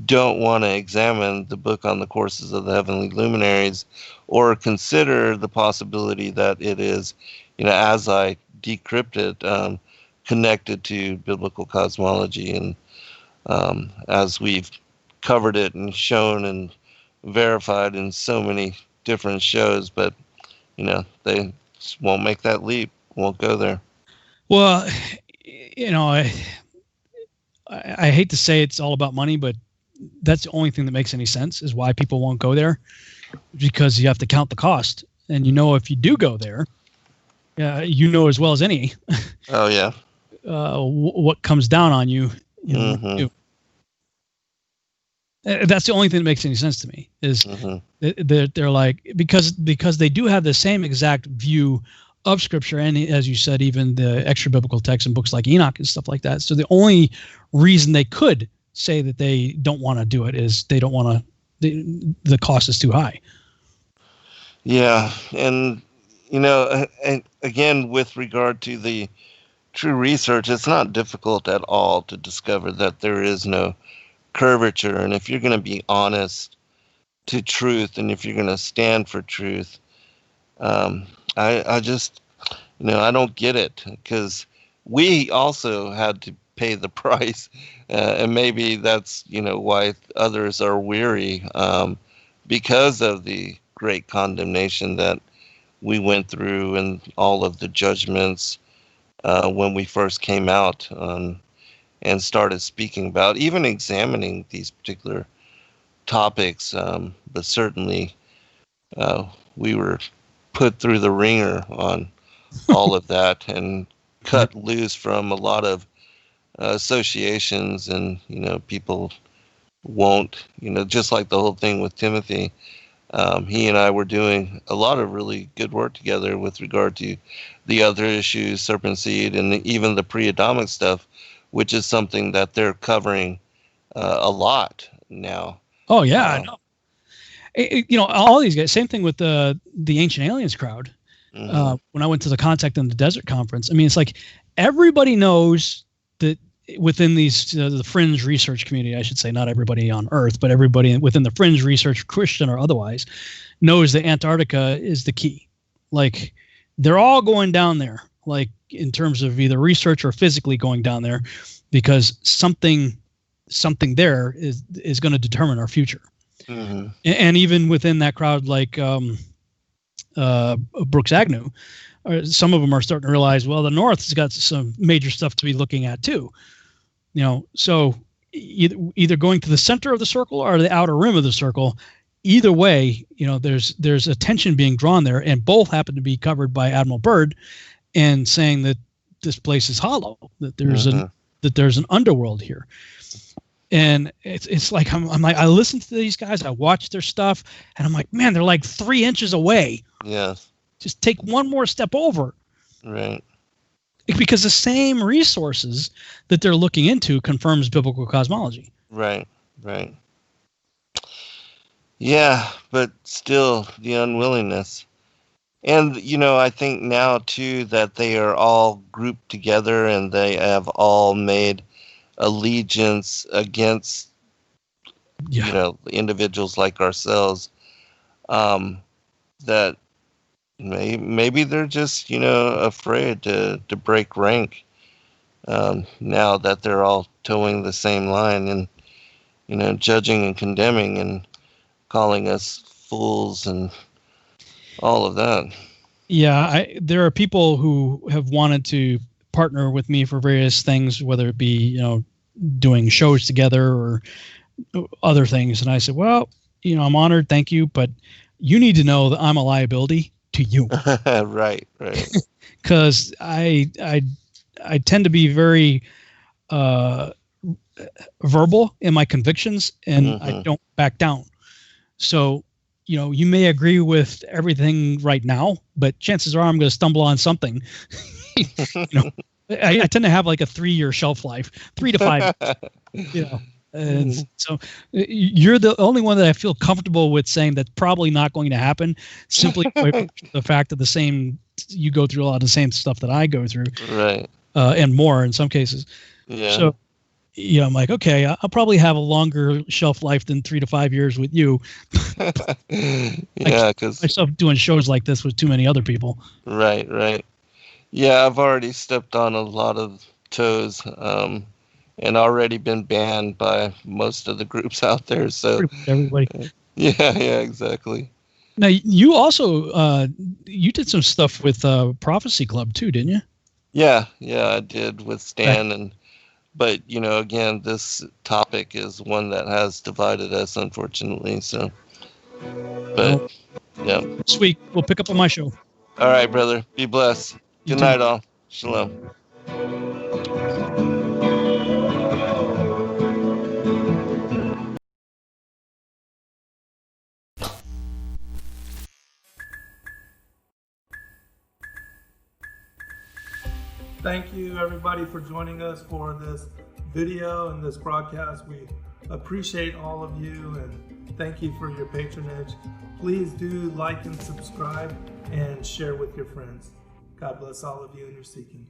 don't want to examine the book on the courses of the heavenly luminaries, or consider the possibility that it is, as I decrypt it, connected to biblical cosmology. And as we've covered it and shown and verified in so many different shows, but they just won't make that leap, won't go there. Well, I hate to say it's all about money, but that's the only thing that makes any sense, is why people won't go there, because you have to count the cost. And if you do go there, as well as any. Oh yeah. What comes down on you. That's the only thing that makes any sense to me, is they're like, because they do have the same exact view of Scripture, and as you said, even the extra biblical texts and books like Enoch and stuff like that. So the only reason they could say that they don't want to do it is they don't want to. The cost is too high. Yeah, and and again, with regard to the true research, it's not difficult at all to discover that there is no curvature. And if you're going to be honest to truth, and if you're going to stand for truth, I just, I don't get it, because we also had to pay the price, and maybe that's, why others are weary, because of the great condemnation that we went through and all of the judgments when we first came out and started speaking about, even examining these particular topics. But certainly we were put through the ringer on all of that, and cut loose from a lot of associations, and people won't, just like the whole thing with Timothy. He and I were doing a lot of really good work together with regard to the other issues, serpent seed, and even the pre-Adamic stuff, which is something that they're covering a lot now. Oh yeah, I know. All these guys. Same thing with the Ancient Aliens crowd. When I went to the Contact in the Desert conference, I mean, it's like everybody knows that within these the fringe research community, I should say, not everybody on Earth, but everybody within the fringe research, Christian or otherwise, knows that Antarctica is the key. Like, they're all going down there, like in terms of either research or physically going down there, because something there is going to determine our future. And even within that crowd, like Brooks Agnew, some of them are starting to realize, well, the North has got some major stuff to be looking at too. So either going to the center of the circle or the outer rim of the circle, either way, there's attention being drawn there, and both happen to be covered by Admiral Byrd, and saying that this place is hollow, that there's an underworld here. And it's like I'm like, I listen to these guys, I watch their stuff, and I'm like, man, they're like 3 inches away. Yes. Just take one more step over. Right. Because the same resources that they're looking into confirms biblical cosmology. Right. Yeah, but still the unwillingness. And, I think now too that they are all grouped together, and they have all made allegiance against individuals like ourselves, that maybe they're just afraid to break rank, now that they're all towing the same line, and judging and condemning and calling us fools and all of that. Yeah, there are people who have wanted to partner with me for various things, whether it be doing shows together or other things, and I said, well, I'm honored, thank you, but you need to know that I'm a liability to you. Right. Because I tend to be very verbal in my convictions, and I don't back down. So you may agree with everything right now, but chances are I'm going to stumble on something. I tend to have like a 3-year shelf life, 3 to 5 years, and so you're the only one that I feel comfortable with saying that's probably not going to happen, simply by the fact that you go through a lot of the same stuff that I go through, right, and more in some cases. Yeah. So I'm like, okay, I'll probably have a longer shelf life than 3 to 5 years with you. Yeah, because myself doing shows like this with too many other people. right. Yeah, I've already stepped on a lot of toes, and already been banned by most of the groups out there. So Everybody. yeah, exactly. Now you also you did some stuff with Prophecy Club too, didn't you? Yeah, I did with Stan, but again, this topic is one that has divided us, unfortunately. So, but yeah. This week we'll pick up on my show. All right, brother. Be blessed. You Good too. night, all. Shalom. Thank you, everybody, for joining us for this video and this broadcast. We appreciate all of you and thank you for your patronage. Please do like and subscribe and share with your friends. God bless all of you in your seeking.